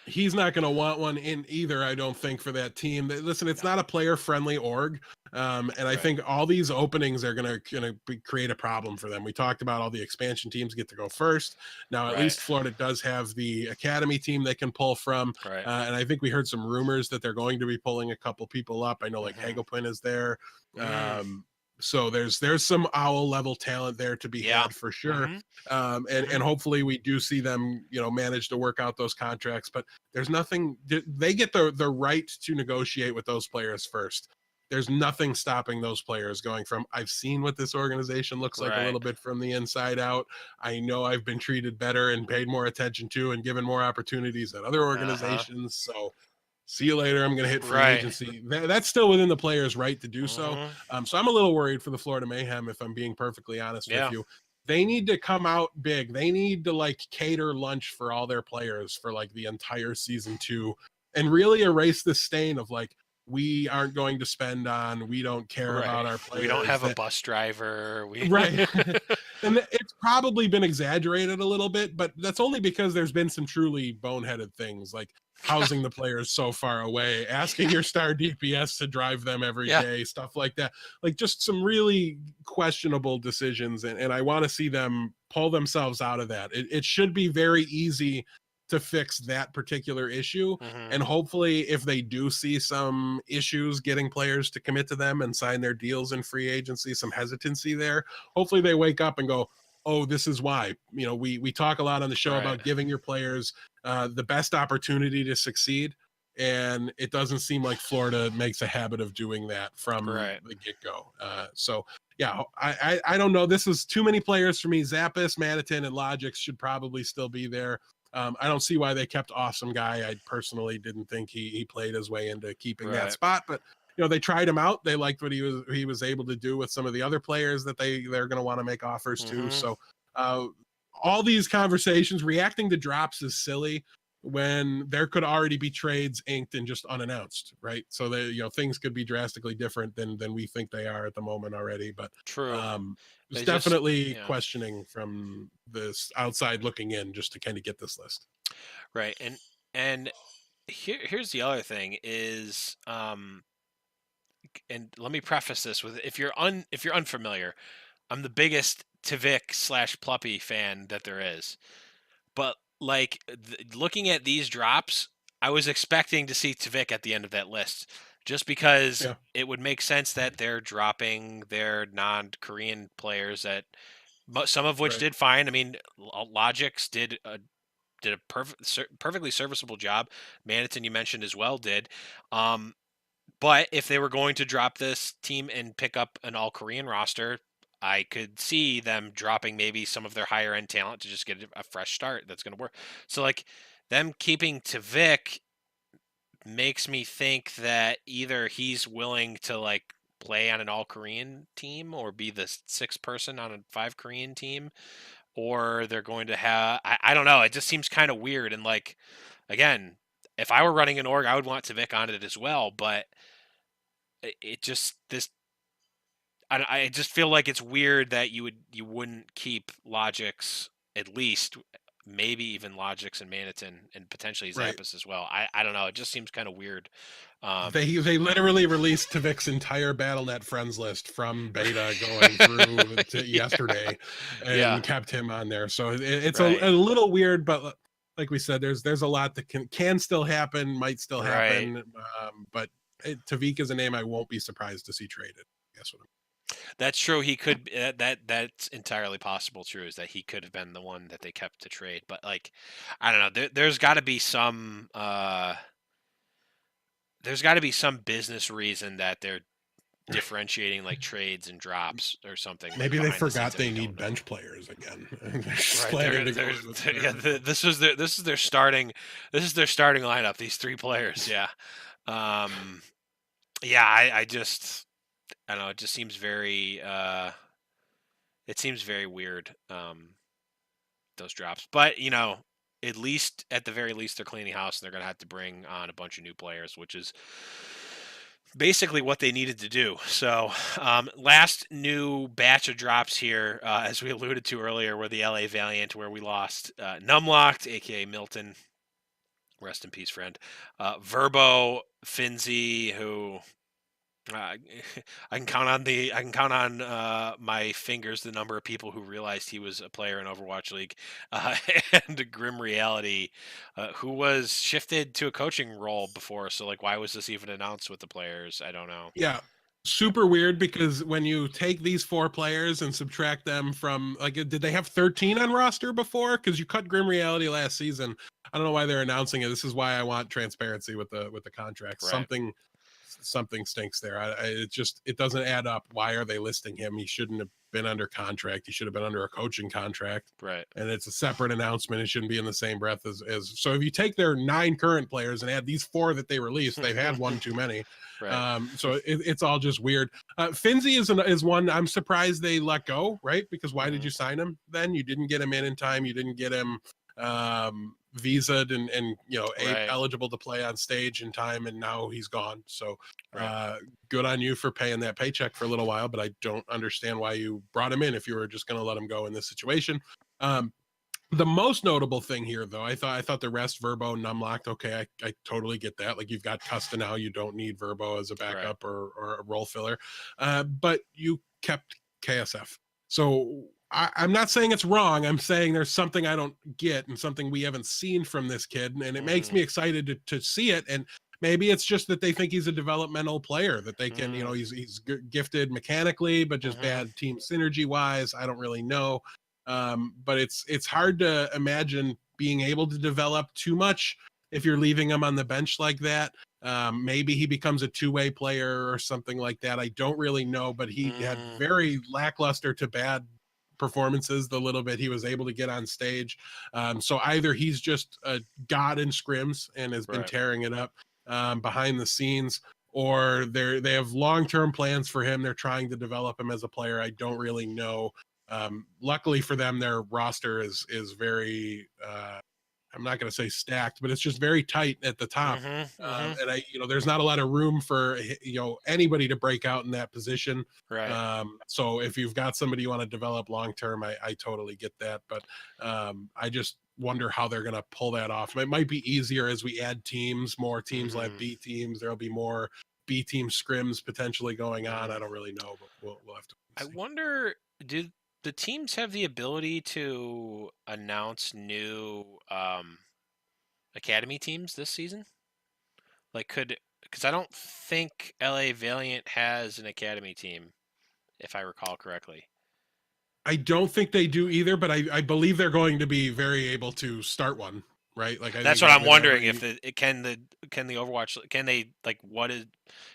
He's not going to want one in either, I don't think, for that team. Listen, it's not a player-friendly org, and I think all these openings are going to create a problem for them. We talked about all the expansion teams get to go first. Now, at least Florida does have the academy team they can pull from, Right. and I think we heard some rumors that they're going to be pulling a couple people up. I know, like Hagelpin is there. So there's some owl level talent there to be had for sure. And hopefully we do see them, manage to work out those contracts, but there's nothing, they get the right to negotiate with those players first. There's nothing stopping those players going from, I've seen what this organization looks like a little bit from the inside out. I know I've been treated better and paid more attention to and given more opportunities at other organizations. So see you later. I'm going to hit free agency. That's still within the player's right to do so. So I'm a little worried for the Florida Mayhem, if I'm being perfectly honest with you. They need to come out big. They need to cater lunch for all their players for the entire season 2 and really erase the stain of we aren't going to spend on, we don't care about our players. We don't have a bus driver. Right. And it's probably been exaggerated a little bit, but that's only because there's been some truly boneheaded things like housing the players so far away, asking your star DPS to drive them every day, stuff like that. Just some really questionable decisions. And I want to see them pull themselves out of that. It should be very easy to fix that particular issue. And hopefully if they do see some issues getting players to commit to them and sign their deals in free agency, some hesitancy there, hopefully they wake up and go, oh, this is why. We talk a lot on the show about giving your players the best opportunity to succeed. And it doesn't seem like Florida makes a habit of doing that from the get-go. So yeah, I don't know. This is too many players for me. Zappis, Manitin, and Logix should probably still be there. I don't see why they kept Awesome Guy. I personally didn't think he played his way into keeping that spot, but they tried him out. They liked what he was able to do with some of the other players that they're going to want to make offers to. So all these conversations, reacting to drops is silly. when there could already be trades inked and just unannounced, right? So that, things could be drastically different than we think they are at the moment already. But True. it's They just definitely yeah. questioning from this outside looking in just to kind of get this list. Right. And here's the other thing is and let me preface this with if you're unfamiliar, I'm the biggest Tvik/Pluppy fan that there is. But like looking at these drops, I was expecting to see Tvik at the end of that list, just because Yeah. it would make sense that they're dropping their non-Korean players that some of which Right. did fine. I mean, Logix did a perfectly serviceable job. Maniton, you mentioned as well, did. But if they were going to drop this team and pick up an all-Korean roster, I could see them dropping maybe some of their higher end talent to just get a fresh start that's going to work. So like them keeping Tvik makes me think that either he's willing to like play on an all Korean team or be the sixth person on a 5 Korean team, or they're going to have I don't know. It just seems kind of weird. And like again, if I were running an org, I would want Tvik on it as well. But it just I just feel like it's weird that you wouldn't keep Logix, at least maybe even Logix and Maniton and potentially Right. Zappos as well. I don't know. It just seems kind of weird. They literally released Tvik's entire BattleNet friends list from beta going through to yesterday, and Yeah. kept him on there. So it's Right. a little weird, but like we said, there's a lot that can still happen, might still Right. happen. But Tvik is a name I won't be surprised to see traded. Guess what? That's true. He could. That's entirely possible. True is that he could have been the one that they kept to trade. But like, I don't know. There's got to be some. There's got to be some business reason that they're differentiating like trades and drops or something. Maybe like they behind the forgot scenes that they we need don't know. bench players again. They're just Right. planning to go with Yeah. This is their starting. This is their starting lineup. These 3 players. Yeah. Yeah. I just. I don't know. It just seems very. It seems very weird. Those drops, but at least at the very least they're cleaning house and they're going to have to bring on a bunch of new players, which is basically what they needed to do. So last new batch of drops here, as we alluded to earlier, were the LA Valiant, where we lost Numlocked, aka Milton. Rest in peace, friend. Verbo, Finzi, who I can count on my fingers the number of people who realized he was a player in Overwatch League, and Grim Reality, who was shifted to a coaching role before. So like, why was this even announced with the players? I don't know. Yeah, super weird, because when you take these 4 players and subtract them from, like, did they have 13 on roster before? Because you cut Grim Reality last season. I don't know why they're announcing it. This is why I want transparency with the contract. Right. Something stinks there. It doesn't add up. Why are they listing him? He shouldn't have been under contract. He should have been under a coaching contract. Right. And it's a separate announcement. It shouldn't be in the same breath as so if you take their 9 current players and add these 4 that they released, they've had one too many. Right. So it's all just weird. Finzi is one I'm surprised they let go, right? Because why did you sign him then? You didn't get him in time. You didn't get him visaed and Right. eligible to play on stage in time, and now he's gone. So Right. good on you for paying that paycheck for a little while, but I don't understand why you brought him in if you were just going to let him go in this situation. The most notable thing here, though, I thought the rest, Verbo, Numlocked, okay, I totally get that. Like, you've got Custa now, you don't need Verbo as a backup or a role filler, but you kept KSF. So I'm not saying it's wrong. I'm saying there's something I don't get and something we haven't seen from this kid, and it makes me excited to see it. And maybe it's just that they think he's a developmental player, that they can, he's gifted mechanically, but just bad team synergy wise. I don't really know. But it's hard to imagine being able to develop too much if you're leaving him on the bench like that. Maybe he becomes a 2-way player or something like that. I don't really know, but he had very lackluster to bad performances the little bit he was able to get on stage. So either he's just a god in scrims and has been tearing it up behind the scenes, or they have long-term plans for him. They're trying to develop him as a player. I don't really know. Luckily for them, their roster is very I'm not going to say stacked, but it's just very tight at the top. Mm-hmm. And there's not a lot of room for, anybody to break out in that position. Right. So if you've got somebody you want to develop long-term, I totally get that. But I just wonder how they're going to pull that off. It might be easier as we add teams, more teams like B teams. There'll be more B team scrims potentially going on. I don't really know, but we'll have to I see. wonder, do the teams have the ability to announce new academy teams this season? Like, because I don't think LA Valiant has an academy team, if I recall correctly. I don't think they do either, but I believe they're going to be very able to start one, right? Like I That's think what I'm with wondering. If every can the Overwatch, can they, like,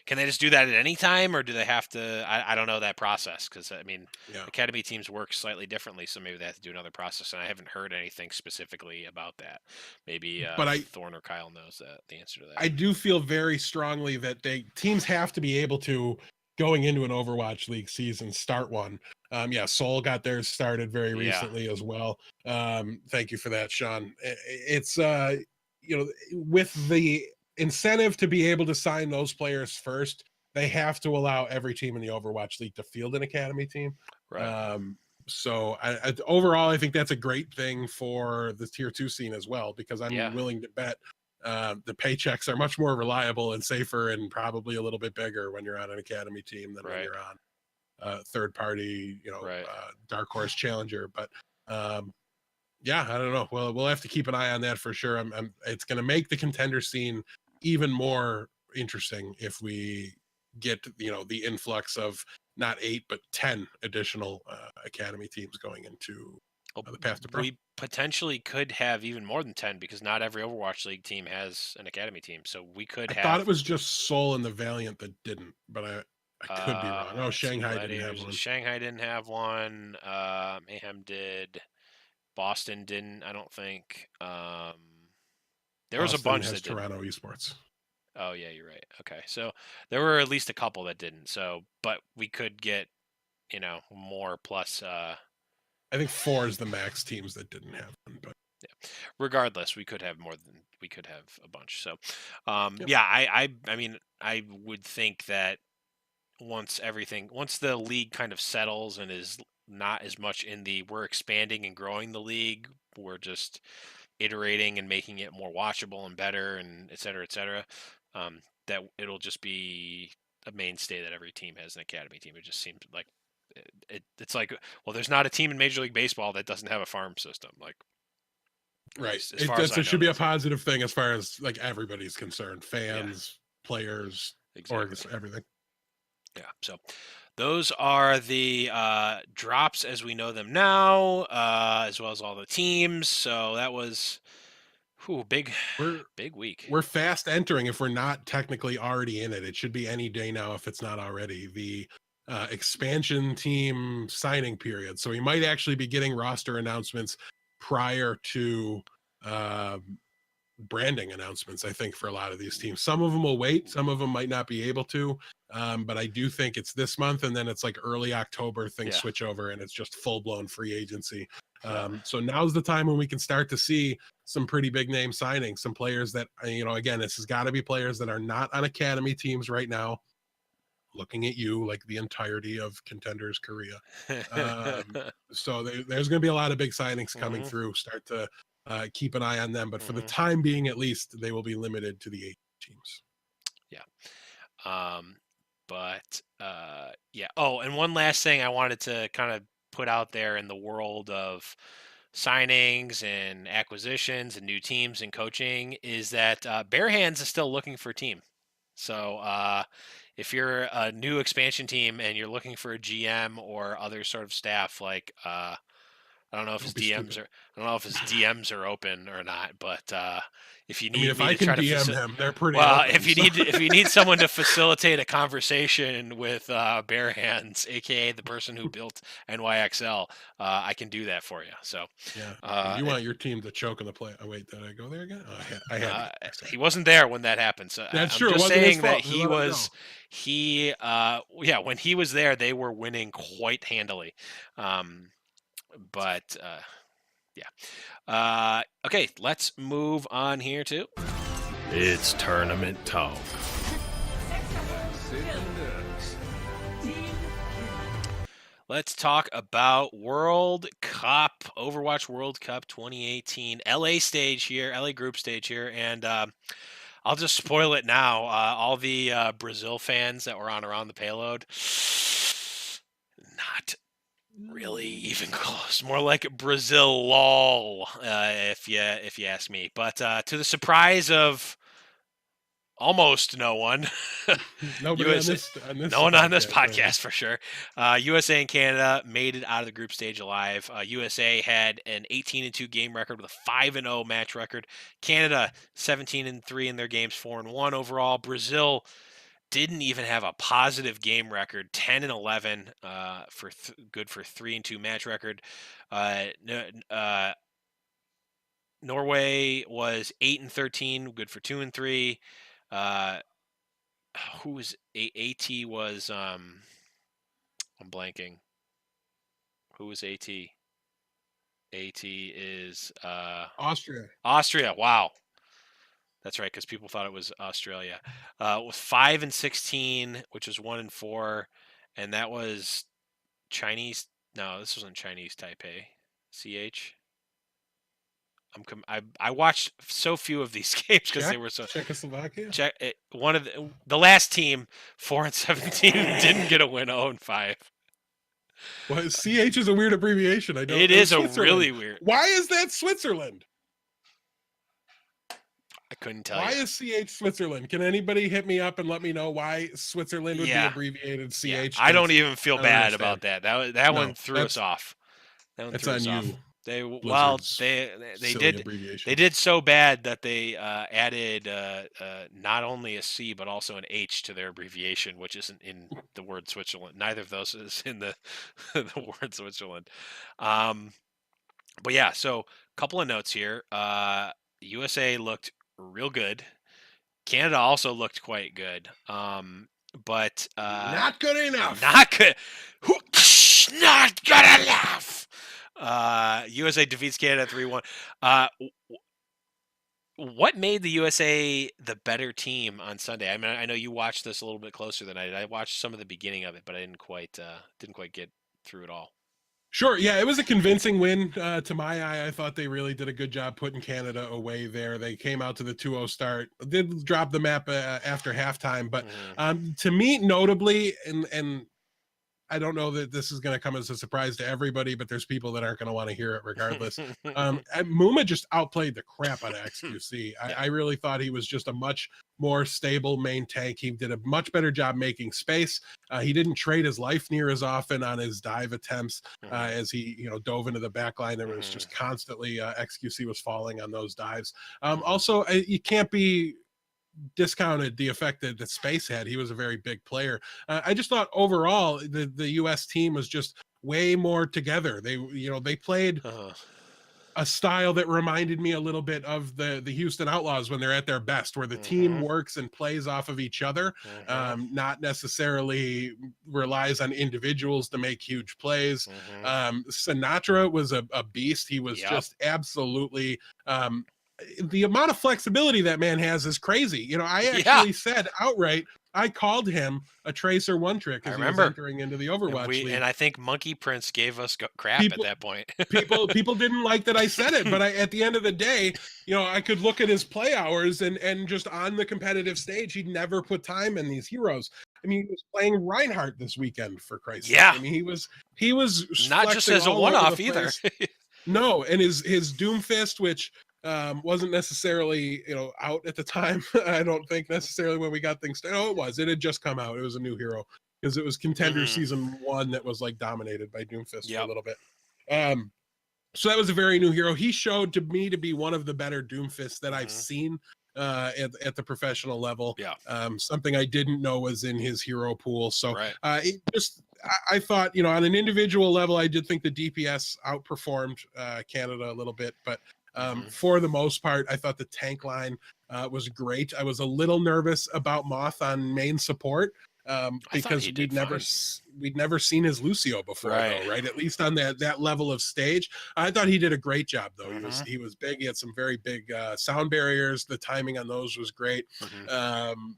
can they just do that at any time, or do they have to? I don't know that process, because I mean, yeah. academy teams work slightly differently, so maybe they have to do another process, and I haven't heard anything specifically about that. Maybe But Thorn or Kyle knows the answer to that. I do feel very strongly that teams have to be able to, going into an Overwatch League season, start one. Yeah, Seoul got theirs started very Yeah. recently as well. Thank you for that, Sean. It's with the incentive to be able to sign those players first, they have to allow every team in the Overwatch League to field an academy team. Right. So overall, I think that's a great thing for the tier 2 scene as well, because I'm Yeah. willing to bet the paychecks are much more reliable and safer, and probably a little bit bigger when you're on an academy team than when Right. you're on third party, Right. dark horse challenger. But yeah, I don't know. Well, we'll have to keep an eye on that for sure. It's going to make the contender scene even more interesting if we get the influx of not 8 but 10 additional academy teams going into the path to pro. We potentially could have even more than 10, because not every Overwatch League team has an academy team. So we could I have. thought it was just Seoul and the Valiant that didn't, but I could be wrong. Oh, Let's see, Shanghai didn't have Gladiators. one. Shanghai didn't have one. Mayhem did. Boston didn't, I don't think. There was a Boston bunch has that didn't. Toronto Esports. Oh yeah, you're right. Okay, so there were at least a couple that didn't. So, but we could get, more plus. I think 4 is the max teams that didn't have one, but Yeah. Regardless, we could have more than we could have a bunch. So, Yep. yeah, I mean, I would think that once the league kind of settles and is not as much in the we're expanding and growing the league, we're just iterating and making it more watchable and better, and et cetera, that it'll just be a mainstay that every team has an academy team. It just seems like it's like, well, there's not a team in Major League Baseball that doesn't have a farm system. Like, right. as far as I know, It should be a that's it. positive thing as far as like everybody's concerned, fans, players, Exactly. orgs, everything. Yeah. So those are the drops as we know them now, as well as all the teams. So that was big week. We're fast entering, if we're not technically already in it. It should be any day now if it's not already, the expansion team signing period. So we might actually be getting roster announcements prior to branding announcements, I think, for a lot of these teams. Some of them will wait, some of them might not be able to, but I do think it's this month, and then it's like early October things switch over and it's just full-blown free agency. So now's the time when we can start to see some pretty big name signings, some players that, again, this has got to be players that are not on academy teams right now. Looking at you, like the entirety of Contenders Korea. So there's going to be a lot of big signings coming through. Start to keep an eye on them, but for the time being, at least, they will be limited to the 8 teams. Yeah. But yeah. Oh, and one last thing I wanted to kind of put out there in the world of signings and acquisitions and new teams and coaching is that Bare Hands is still looking for a team. So if you're a new expansion team and you're looking for a GM or other sort of staff, like I don't know if his DMs are open or not, but if you need if I can DM him, they're pretty open, if you need someone to facilitate a conversation with Bare Hands, aka the person who built NYXL, I can do that for you. So yeah, you want your team to choke in the play? Oh wait, did I go there again? Oh, I had. He wasn't there when that happened, so that's I'm true. just saying that when he was there, they were winning quite handily. But Okay, let's move on here too. It's tournament talk. Let's talk about World Cup, Overwatch World Cup 2018, LA stage here, LA group stage here, and I'll just spoil it now. All the Brazil fans that were on Around the Payload, not really even close. More like Brazil lol, if you ask me. But to the surprise of almost no one. Nobody USA, on this no one on this right? podcast for sure. USA and Canada made it out of the group stage alive. USA had an 18-2 game record with a 5-0 match record. Canada 17-3 in their games, 4-1 overall. Brazil didn't even have a positive game record, 10-11 for good for 3-2 match record. Norway was 8-13, good for 2-3. Who was AT was I'm blanking. Who was AT? AT is Austria. Wow. That's right, because people thought it was Australia. It was 5-16, which was 1-4, and that was Chinese. No, this wasn't Chinese Taipei. CH. I watched so few of these games because they were so. Czechoslovakia. One of the last team 4-17 didn't get a win. 0-5. Well, CH is a weird abbreviation. I don't. It is a really weird. Why is that Switzerland? I couldn't tell you. Why is CH Switzerland? Can anybody hit me up and let me know why Switzerland would be abbreviated CH? Yeah. I don't even feel bad about that. That one threw us off. That one it's threw on us you. off. They did so bad that they added not only a C but also an H to their abbreviation, which isn't in the word Switzerland. Neither of those is in the the word Switzerland. But yeah, so a couple of notes here. USA looked real good. Canada also looked quite good. But not good enough. Not good. Not good enough. USA defeats Canada 3-1. What made the USA the better team on Sunday? I mean, I know you watched this a little bit closer than I did. I watched some of the beginning of it, but I didn't quite get through it all. Sure, yeah, it was a convincing win to my eye. I thought they really did a good job putting Canada away there. They came out to the 2-0 start, did drop the map after halftime, but to me, notably, and I don't know that this is going to come as a surprise to everybody, but there's people that aren't going to want to hear it regardless. Muma just outplayed the crap out of XQC. I really thought he was just a much more stable main tank. He did a much better job making space. He didn't trade his life near as often on his dive attempts as he dove into the back line. There was just constantly XQC was falling on those dives. Also, you can't be discounted the effect that Space had. He was a very big player. I just thought overall the US team was just way more together. They played a style that reminded me a little bit of the Houston Outlaws when they're at their best, where the team works and plays off of each other, not necessarily relies on individuals to make huge plays. Sinatra was a beast. He was just absolutely the amount of flexibility that man has is crazy. I actually said outright, I called him a tracer one trick as he was entering into the Overwatch league. And I think Monkey Prince gave us crap at that point. people didn't like that I said it, but at the end of the day, I could look at his play hours and just on the competitive stage, he'd never put time in these heroes. I mean, he was playing Reinhardt this weekend, for Christ's sake. I mean, he was not just as a one-off either. No, and his Doomfist, which wasn't necessarily out at the time. I don't think necessarily when we got things it had just come out. It was a new hero because it was Contender season 1 that was like dominated by Doomfist for a little bit. So that was a very new hero. He showed to me to be one of the better Doomfists that I've seen at the professional level. Something I didn't know was in his hero pool. So I thought, on an individual level, I did think the DPS outperformed Canada a little bit, but for the most part, I thought the tank line was great. I was a little nervous about Moth on main support. I thought because he did fine. we'd never seen his Lucio before, Right. though, right? At least on that level of stage. I thought he did a great job, though. Mhm. He was big. He had some very big sound barriers. The timing on those was great. Mhm.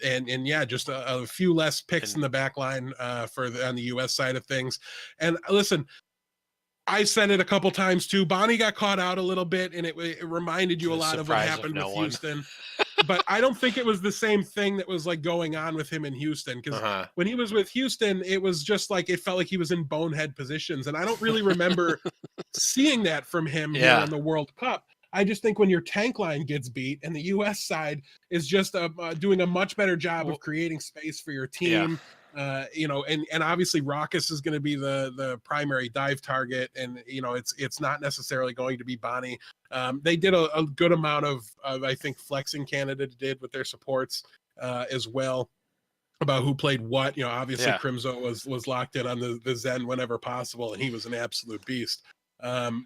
And yeah, just a few less picks in And the back line on the U.S. side of things. And listen, I said it a couple times too. Bonnie got caught out a little bit, and it reminded to you a the lot of what surprise of happened no with one. Houston. But I don't think it was the same thing that was like going on with him in Houston, because Uh-huh. when he was with Houston, it was just like it felt like he was in bonehead positions, and I don't really remember seeing that from him here Yeah. in the World Cup. I just think when your tank line gets beat and the U.S. side is just doing a much better job Well, of creating space for your yeah. team, and obviously Raucus is going to be the primary dive target, and it's not necessarily going to be Bonnie. They did a good amount of I think flexing Canada did with their supports as well about who played what. Obviously Yeah. Crimzo was locked in on the Zen whenever possible, and he was an absolute beast.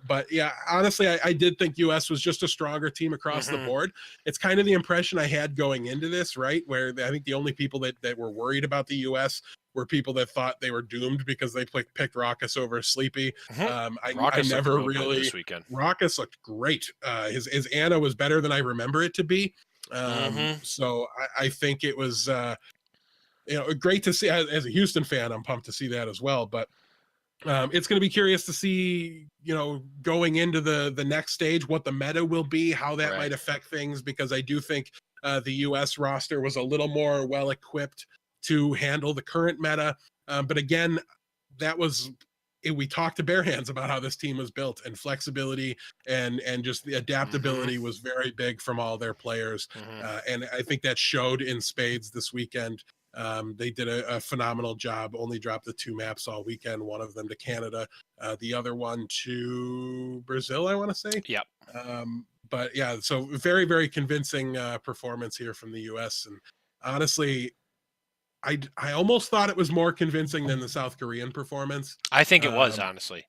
But yeah, honestly, I did think US was just a stronger team across the Mhm. board. It's kind of the impression I had going into this, right? Where I think the only people that were worried about the US were people that thought they were doomed because they picked Raucus over Sleepy. Mhm. I Raucus looked never real good really. this weekend. Raucus looked great. His Anna was better than I remember it to be. Mhm. So I think it was great to see. As a Houston fan, I'm pumped to see that as well. But it's going to be curious to see, going into the next stage, what the meta will be, how that Right. might affect things, because I do think the US roster was a little more well equipped to handle the current meta. But again, we talked to Bare Hands about how this team was built, and flexibility and just the adaptability was very big from all their players. Mhm. And I think that showed in spades this weekend. They did a phenomenal job. Only dropped the 2 maps all weekend. One of them to Canada, the other one to Brazil, I want to say. Yep. But yeah, so very, very convincing performance here from the US. And honestly, I almost thought it was more convincing than the South Korean performance. I think it was, Um, honestly.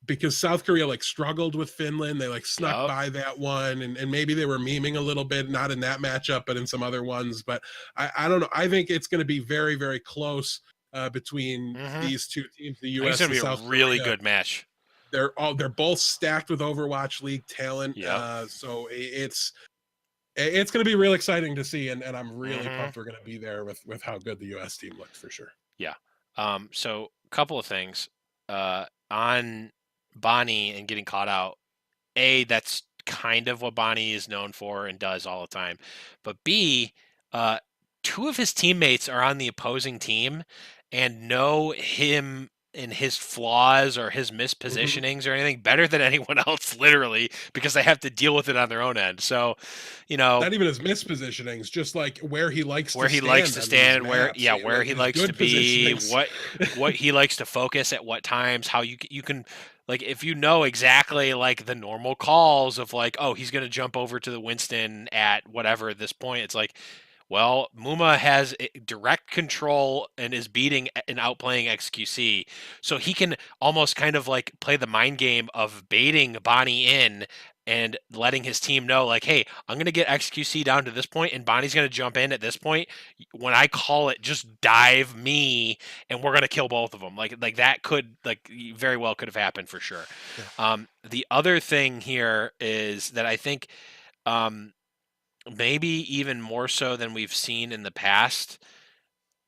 because South Korea struggled with Finland. They snuck Yep. by that one, and maybe they were memeing a little bit, not in that matchup, but in some other ones. But I don't know. I think it's going to be very, very close between Mhm. these two teams, the I think it's US gonna and be a South really Korea. good match. They're both stacked with Overwatch League talent. Yep. So it's going to be real exciting to see, and I'm really Mhm. pumped we're going to be there with how good the US team looks for sure. Yeah. So a couple of things on Bonnie and getting caught out. A, that's kind of what Bonnie is known for and does all the time. But B, uh, two of his teammates are on the opposing team and know him and his flaws or his Mhm. mispositionings or anything better than anyone else, literally, because they have to deal with it on their own end. So, you know, Not even his mispositionings, just like where he likes where to he likes stand to on these stand, where maps, where he his likes to good be, positionings. what he likes to focus at what times, how you can like if you know exactly like the normal calls of like, oh, he's going to jump over to the Winston at whatever at this point, it's like, well, Muma has direct control and is beating and outplaying XQC. So he can almost kind of like play the mind game of baiting Bonnie in and letting his team know, like, hey, I'm going to get XQC down to this point and Bonnie's going to jump in at this point. When I call it, just dive me and we're going to kill both of them. Like that could, like, very well could have happened for sure. Yeah. The other thing here is that I think, um, maybe even more so than we've seen in the past.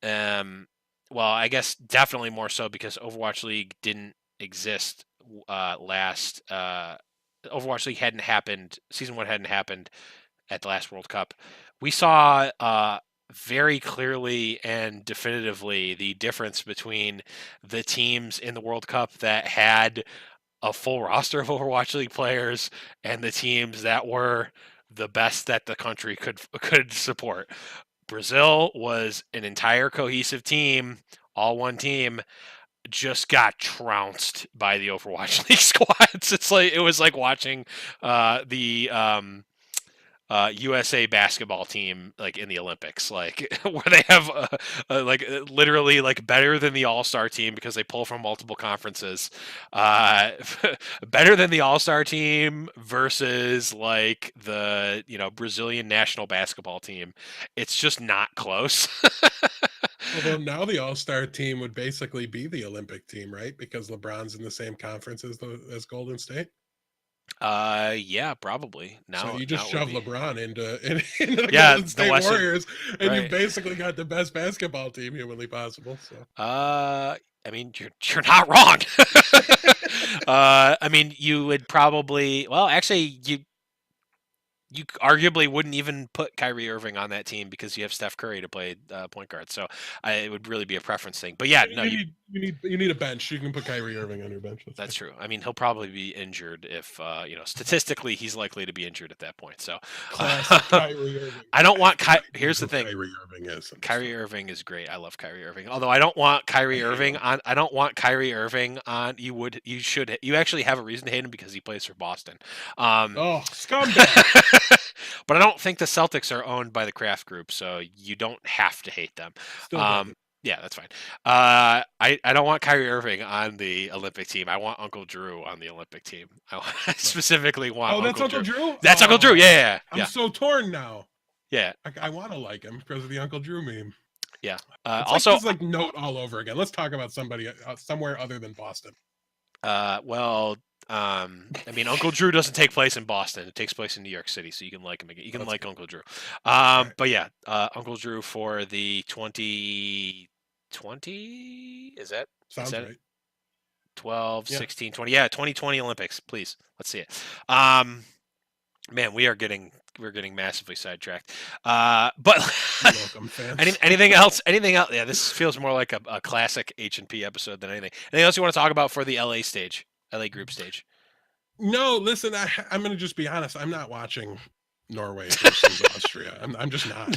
Um, well, I guess definitely more so because Overwatch League didn't exist last. Overwatch League hadn't happened. Season 1 hadn't happened at the last World Cup. We saw very clearly and definitively the difference between the teams in the World Cup that had a full roster of Overwatch League players and the teams that were the best that the country could support. Brazil was an entire cohesive team, all one team, just got trounced by the Overwatch League squads. It was like watching the USA basketball team like in the Olympics, like where they have literally like better than the All Star team because they pull from multiple conferences, uh, better than the All Star team versus like the Brazilian national basketball team. It's just not close. Although now the All-Star team would basically be the Olympic team, right? Because LeBron's in the same conference as Golden State. Yeah, probably. So Now you just it would shove be. LeBron into the Yeah, Golden the State Western, Warriors, and you've right. basically got the best basketball team humanly possible. So I mean, you're not wrong. I mean, you would probably, well, actually, you arguably wouldn't even put Kyrie Irving on that team because you have Steph Curry to play point guard. So it would really be a preference thing. But yeah, no, you need a bench. You can put Kyrie Irving on your bench. that's true. I mean, he'll probably be injured if statistically he's likely to be injured at that point. So Classic Kyrie Irving. I don't want Here's the thing. Kyrie Irving is. Kyrie Irving is great. I love Kyrie Irving. Although I don't want Kyrie Irving on. I don't want Kyrie Irving on. You actually have a reason to hate him because he plays for Boston. Oh, scumbag! But I don't think the Celtics are owned by the Kraft Group, so you don't have to hate them. Still doesn't. Yeah, that's fine. I don't want Kyrie Irving on the Olympic team. I want Uncle Drew on the Olympic team. I specifically want. Oh, that's Uncle Drew. That's Uncle Drew. Yeah. I'm so torn now. Yeah. I want to like him because of the Uncle Drew meme. Yeah. Also, it's like Note all over again. Let's talk about somebody somewhere other than Boston. Well, I mean, Uncle Drew doesn't take place in Boston. It takes place in New York City, so you can like him again. You can like Uncle Drew. Right. But yeah, Uncle Drew for the 2020, is that? Sounds right. 12, 16, 20. Yeah, 2020 Olympics, please. Let's see it. Man, we're getting massively sidetracked. But welcome, fans. anything else? Yeah, this feels more like a classic H&P episode than anything. Anything else you want to talk about for the LA group stage? No, listen, I'm going to just be honest. I'm not watching Norway versus Austria. I'm just not.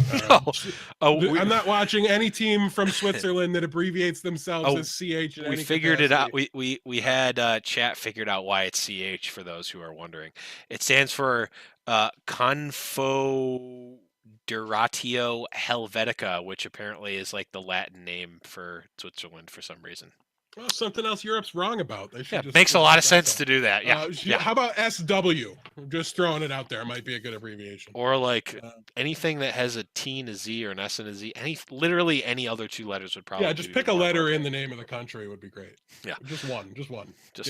I'm not watching any team from Switzerland that abbreviates themselves as CH. We figured it out. We had chat figured out why it's CH for those who are wondering. It stands for Confederatio Helvetica, which apparently is like the Latin name for Switzerland for some reason. Well, something else Europe's wrong about. They should makes a lot of sense to do that. Yeah. How about SW? Just throwing it out there. Might be a good abbreviation. Or like anything that has a T and a Z or an S and a Z. Literally any other two letters would probably. Yeah, just pick a letter in the name of the country would be great. Yeah. Just one. Get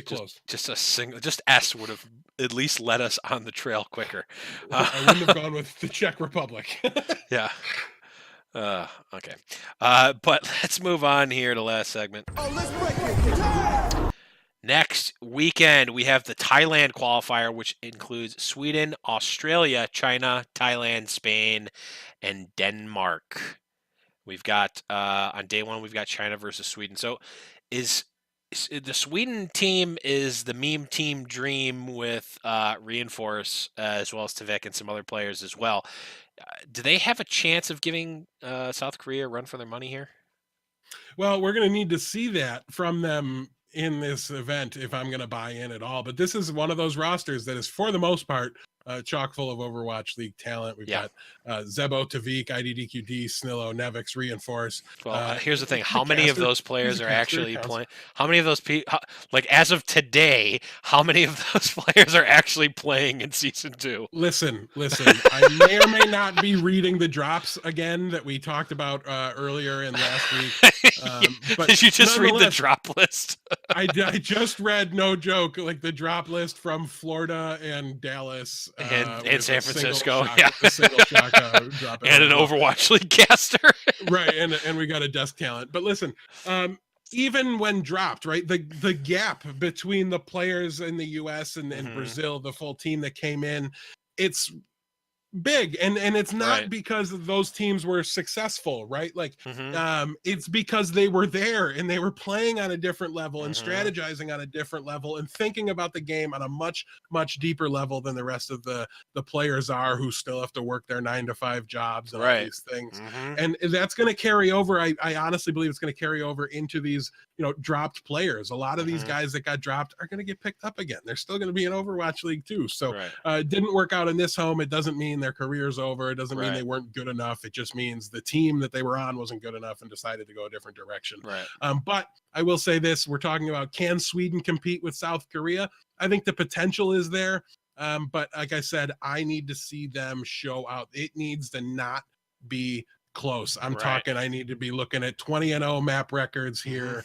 close. Just a single. Just S would have at least led us on the trail quicker. I wouldn't have gone with the Czech Republic. Yeah. Okay. But let's move on here to last segment. Oh, let's break it. Next weekend, we have the Thailand qualifier, which includes Sweden, Australia, China, Thailand, Spain, and Denmark. We've got, on day one, we've got China versus Sweden. So is the Sweden team is the meme team dream with Reinforce as well as Tavik and some other players as well. Do they have a chance of giving South Korea a run for their money here? Well, we're going to need to see that from them in this event if I'm going to buy in at all. But this is one of those rosters that is, for the most part, chock full of Overwatch League talent. We've got Zebo, Tavik, IDDQD, Snillo, Nevix, Reinforce. Well, here's the thing. How many of those players are actually playing? How many of those people, like as of today, how many of those players are actually playing in Season 2? Listen. I may or may not be reading the drops again that we talked about earlier in last week. But did you just read the drop list? I just read, no joke, like the drop list from Florida and Dallas. And San Francisco, and an Overwatch League caster, right? And we got a desk talent. But listen, even when dropped, right, the gap between the players in the U.S. and Brazil, the full team that came in, it's big, and it's not because those teams were successful, right? Like it's because they were there and they were playing on a different level and strategizing on a different level and thinking about the game on a much deeper level than the rest of the players are, who still have to work their 9-to-5 jobs and all these things. And that's going to carry over. I honestly believe it's going to carry over into these dropped players. A lot of these guys that got dropped are going to get picked up again. They're still going to be in Overwatch League too. So it didn't work out in this home. It doesn't mean their career's over. It doesn't mean they weren't good enough. It just means the team that they were on wasn't good enough and decided to go a different direction. But I will say this, we're talking about, can Sweden compete with South Korea? I think the potential is there. But like I said, I need to see them show out. It needs to not be close. I'm Right. talking I need to be looking at 20-0 map records Mhm. here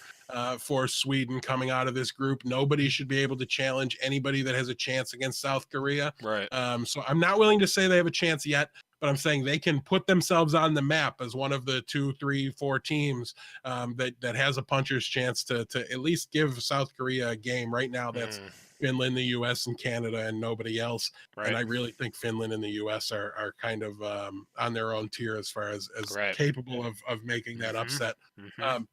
for Sweden coming out of this group. Nobody should be able to challenge anybody that has a chance against South Korea. Right. So I'm not willing to say they have a chance yet, but I'm saying they can put themselves on the map as one of the 2, 3, 4 teams that has a puncher's chance to at least give South Korea a game. Right now, that's Mm. Finland, the U.S., and Canada, and nobody else. And Right. I really think Finland and the U.S. are kind of on their own tier as far as Right. capable of making that Mhm. upset. Mhm.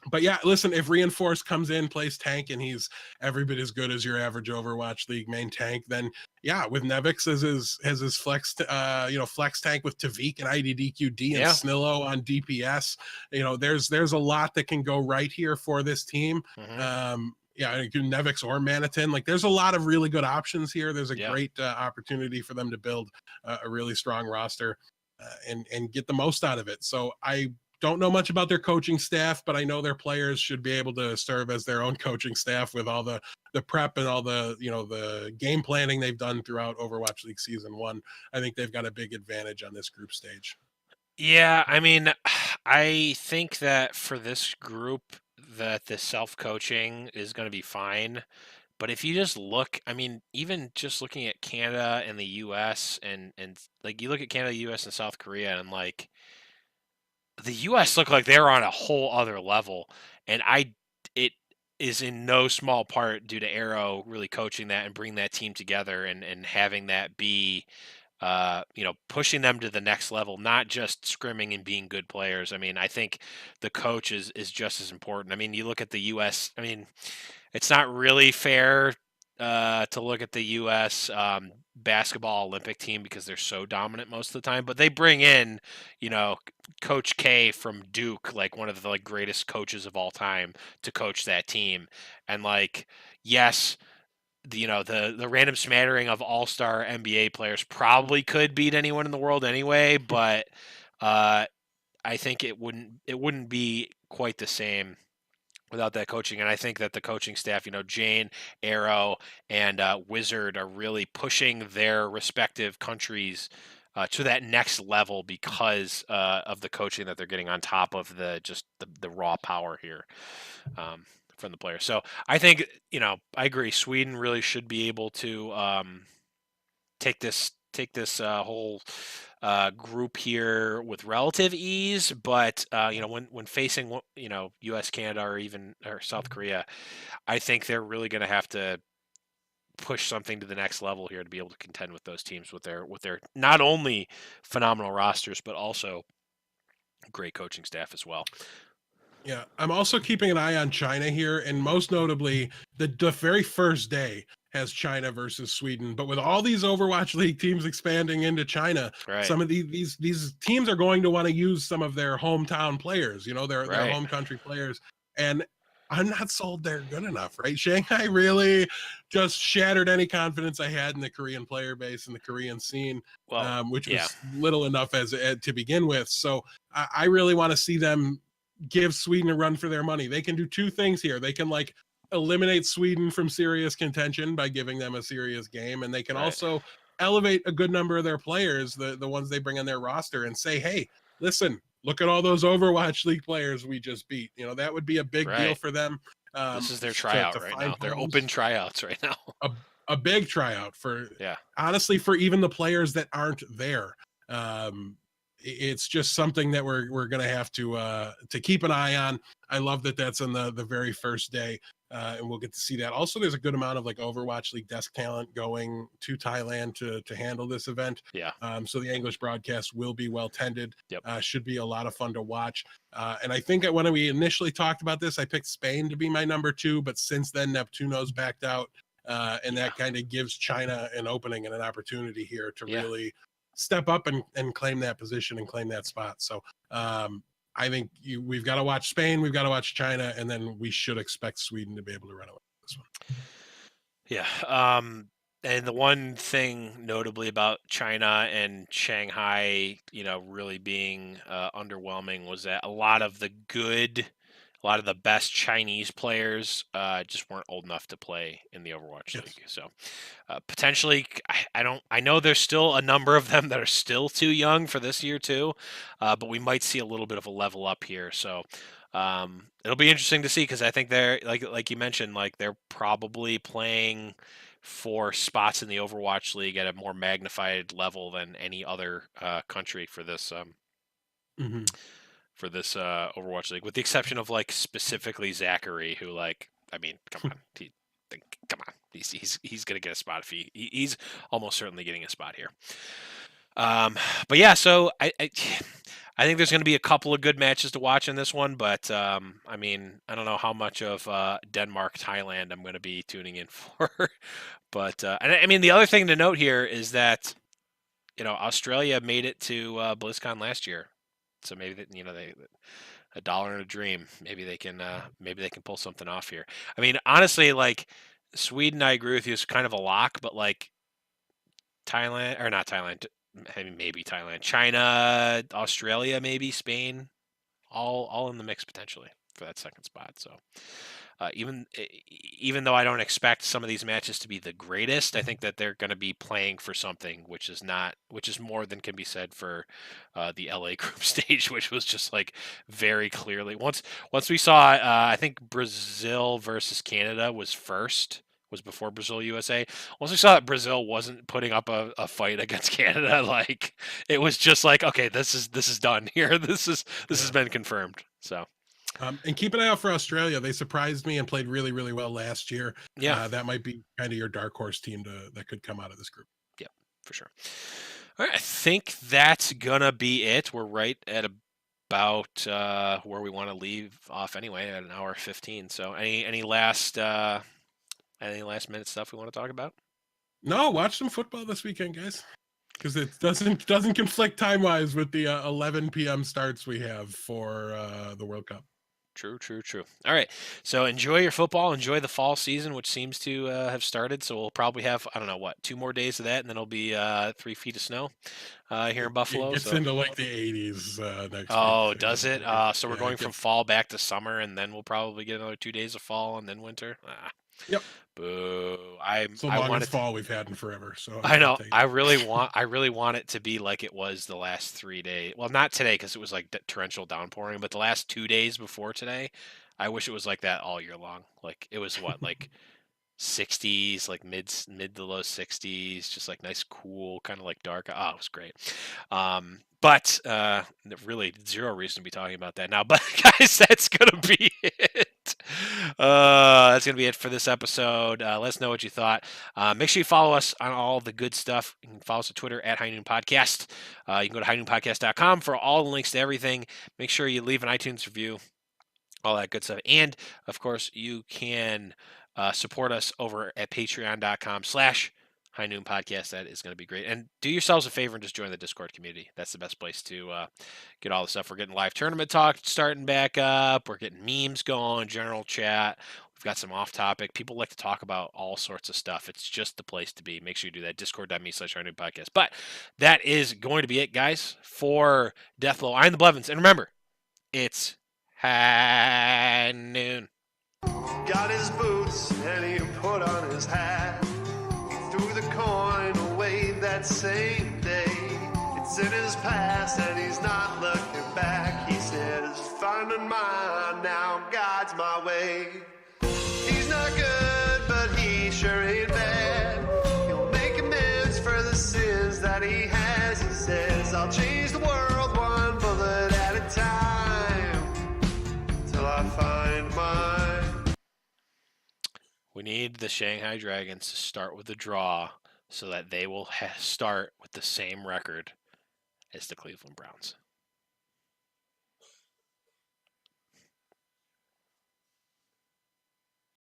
But yeah, listen, if Reinforce comes in, plays tank, and he's every bit as good as your average Overwatch League main tank, then yeah, with Nevix as his flex, flex tank with Tavik and IDDQD and Yeah. Snillo on DPS, there's a lot that can go right here for this team. Mhm. Yeah, Nevix or Manitin, like there's a lot of really good options here. There's a Yeah. great opportunity for them to build a really strong roster and get the most out of it. So I don't know much about their coaching staff, but I know their players should be able to serve as their own coaching staff with all the prep and all the the game planning they've done throughout Overwatch League Season 1. I think they've got a big advantage on this group stage. Yeah, I mean, I think that for this group that the self-coaching is going to be fine. But if you just look, I mean, even just looking at Canada and the US and like you look at Canada, US and South Korea and like the US look like they're on a whole other level. And it is in no small part due to Arrow really coaching that and bringing that team together and having that be pushing them to the next level, not just scrimming and being good players. I mean, I think the coach is just as important. I mean, you look at the U.S. I mean, it's not really fair to look at the U.S. Basketball Olympic team because they're so dominant most of the time. But they bring in, Coach K from Duke, like one of the greatest coaches of all time, to coach that team. And yes, the random smattering of all-star NBA players probably could beat anyone in the world anyway, but I think it wouldn't be quite the same without that coaching. And I think that the coaching staff, Jane, Arrow, and Wizard are really pushing their respective countries to that next level because of the coaching that they're getting on top of the raw power here. From the players. So I think, I agree. Sweden really should be able to take this whole group here with relative ease. But when facing U.S., Canada, or South Korea, I think they're really going to have to push something to the next level here to be able to contend with those teams with their not only phenomenal rosters but also great coaching staff as well. Yeah, I'm also keeping an eye on China here, and most notably, the very first day has China versus Sweden. But with all these Overwatch League teams expanding into China, Right. some of these teams are going to want to use some of their hometown players, their Right. home country players, and I'm not sold they're good enough, right? Shanghai really just shattered any confidence I had in the Korean player base and the Korean scene, Well, which yeah. was little enough as to begin with. So I really want to see them give Sweden a run for their money. They can do two things here. They can eliminate Sweden from serious contention by giving them a serious game, and they can Right. also elevate a good number of their players, the ones they bring on their roster, and say, hey, listen, look at all those Overwatch League players we just beat. That would be a big deal Right. for them. This is their To tryout right find now. They're homes, open tryouts right now. a, a big tryout for Yeah. honestly for even the players that aren't there. It's just something that we're gonna have to keep an eye on. I love that that's on the very first day, and we'll get to see that. Also, there's a good amount of Overwatch League desk talent going to Thailand to handle this event. Yeah. So the English broadcast will be well tended. Yep. Should be a lot of fun to watch. And I think that when we initially talked about this, I picked Spain to be my number 2, but since then Neptuno's backed out, and that kind of gives China an opening and an opportunity here to really step up and claim that position and claim that spot. So I think we've got to watch Spain, we've got to watch China, and then we should expect Sweden to be able to run away with this one. Yeah. And the one thing notably about China and Shanghai, really being underwhelming was that a lot of the good a lot of the best Chinese players just weren't old enough to play in the Overwatch Yes. League. So potentially, I know there's still a number of them that are still too young for this year too, but we might see a little bit of a level up here. So it'll be interesting to see because I think they're like you mentioned, like they're probably playing for spots in the Overwatch League at a more magnified level than any other country for this Hmm. Overwatch League, with the exception of like specifically Zachary, who like I mean, come on, come on, he's gonna get a spot if he's almost certainly getting a spot here. But yeah, so I think there's going to be a couple of good matches to watch in this one, but I mean, I don't know how much of Denmark, Thailand I'm going to be tuning in for. But and I mean, the other thing to note here is that Australia made it to BlizzCon last year, so maybe they a dollar in a dream. Maybe they can pull something off here. I mean, honestly, like Sweden, I agree with you, is kind of a lock, but like Thailand or not Thailand, maybe Thailand, China, Australia, maybe Spain, all in the mix potentially for that second spot. So even though I don't expect some of these matches to be the greatest, I think that they're going to be playing for something, which is more than can be said for the LA group stage, which was just like very clearly once we saw I think Brazil versus Canada was before Brazil USA. Once we saw that Brazil wasn't putting up a fight against Canada, like it was just like, okay, this is done here. This has been confirmed. So And keep an eye out for Australia. They surprised me and played really, really well last year. yeah, That might be kind of your dark horse team that could come out of this group. yeah, for sure. All right, I think that's gonna be it. We're right at about where we want to leave off anyway, at an hour 15. So any last minute stuff we want to talk about? No, watch some football this weekend, guys, because it doesn't conflict time wise with the 11 p.m. starts we have for the World Cup. True. All right. So enjoy your football. Enjoy the fall season, which seems to have started. So we'll probably have, I don't know, 2 more days of that, and then it'll be 3 feet of snow here in Buffalo. It gets So into like the 80s next oh, week. does it? So we're Yeah, going it from gets- fall back to summer, and then we'll probably get another 2 days of fall and then winter. Yep. Boo. It's the I want longest it. fall we've had in forever. So I know. take it. I really want it to be like it was the last 3 days. Well, not today because it was like torrential downpouring, but the last 2 days before today, I wish it was like that all year long. Like it was like 60s, like mid to low 60s, just like nice, cool, kind of like dark. Oh, it was great. But really zero reason to be talking about that now. But guys, that's gonna be it. That's gonna be it for this episode. Let us know what you thought. Make sure you follow us on all the good stuff. You can follow us on Twitter at High Noon Podcast. You can go to highnoonpodcast.com for all the links to everything. Make sure you leave an iTunes review, all that good stuff. And of course, you can support us over at patreon.com/High Noon Podcast. That is going to be great. And do yourselves a favor and just join the Discord community. That's the best place to get all the stuff. We're getting live tournament talk starting back up. We're getting memes going, general chat. We've got some off topic. People like to talk about all sorts of stuff. It's just the place to be. Make sure you do that. Discord.me/High Noon Podcast. But that is going to be it, guys, for Deathblow. I'm the Blevins. And remember, it's High Noon. Got his boots and he put on his hat. Threw the coin away that same day. It's in his past and he's not looking back. He says, finding mine now, God's my way. He's not good, but he sure ain't bad. He'll make amends for the sins that he has. He says, I'll change the world one bullet at a time till I find mine. We need the Shanghai Dragons to start with a draw so that they will start with the same record as the Cleveland Browns.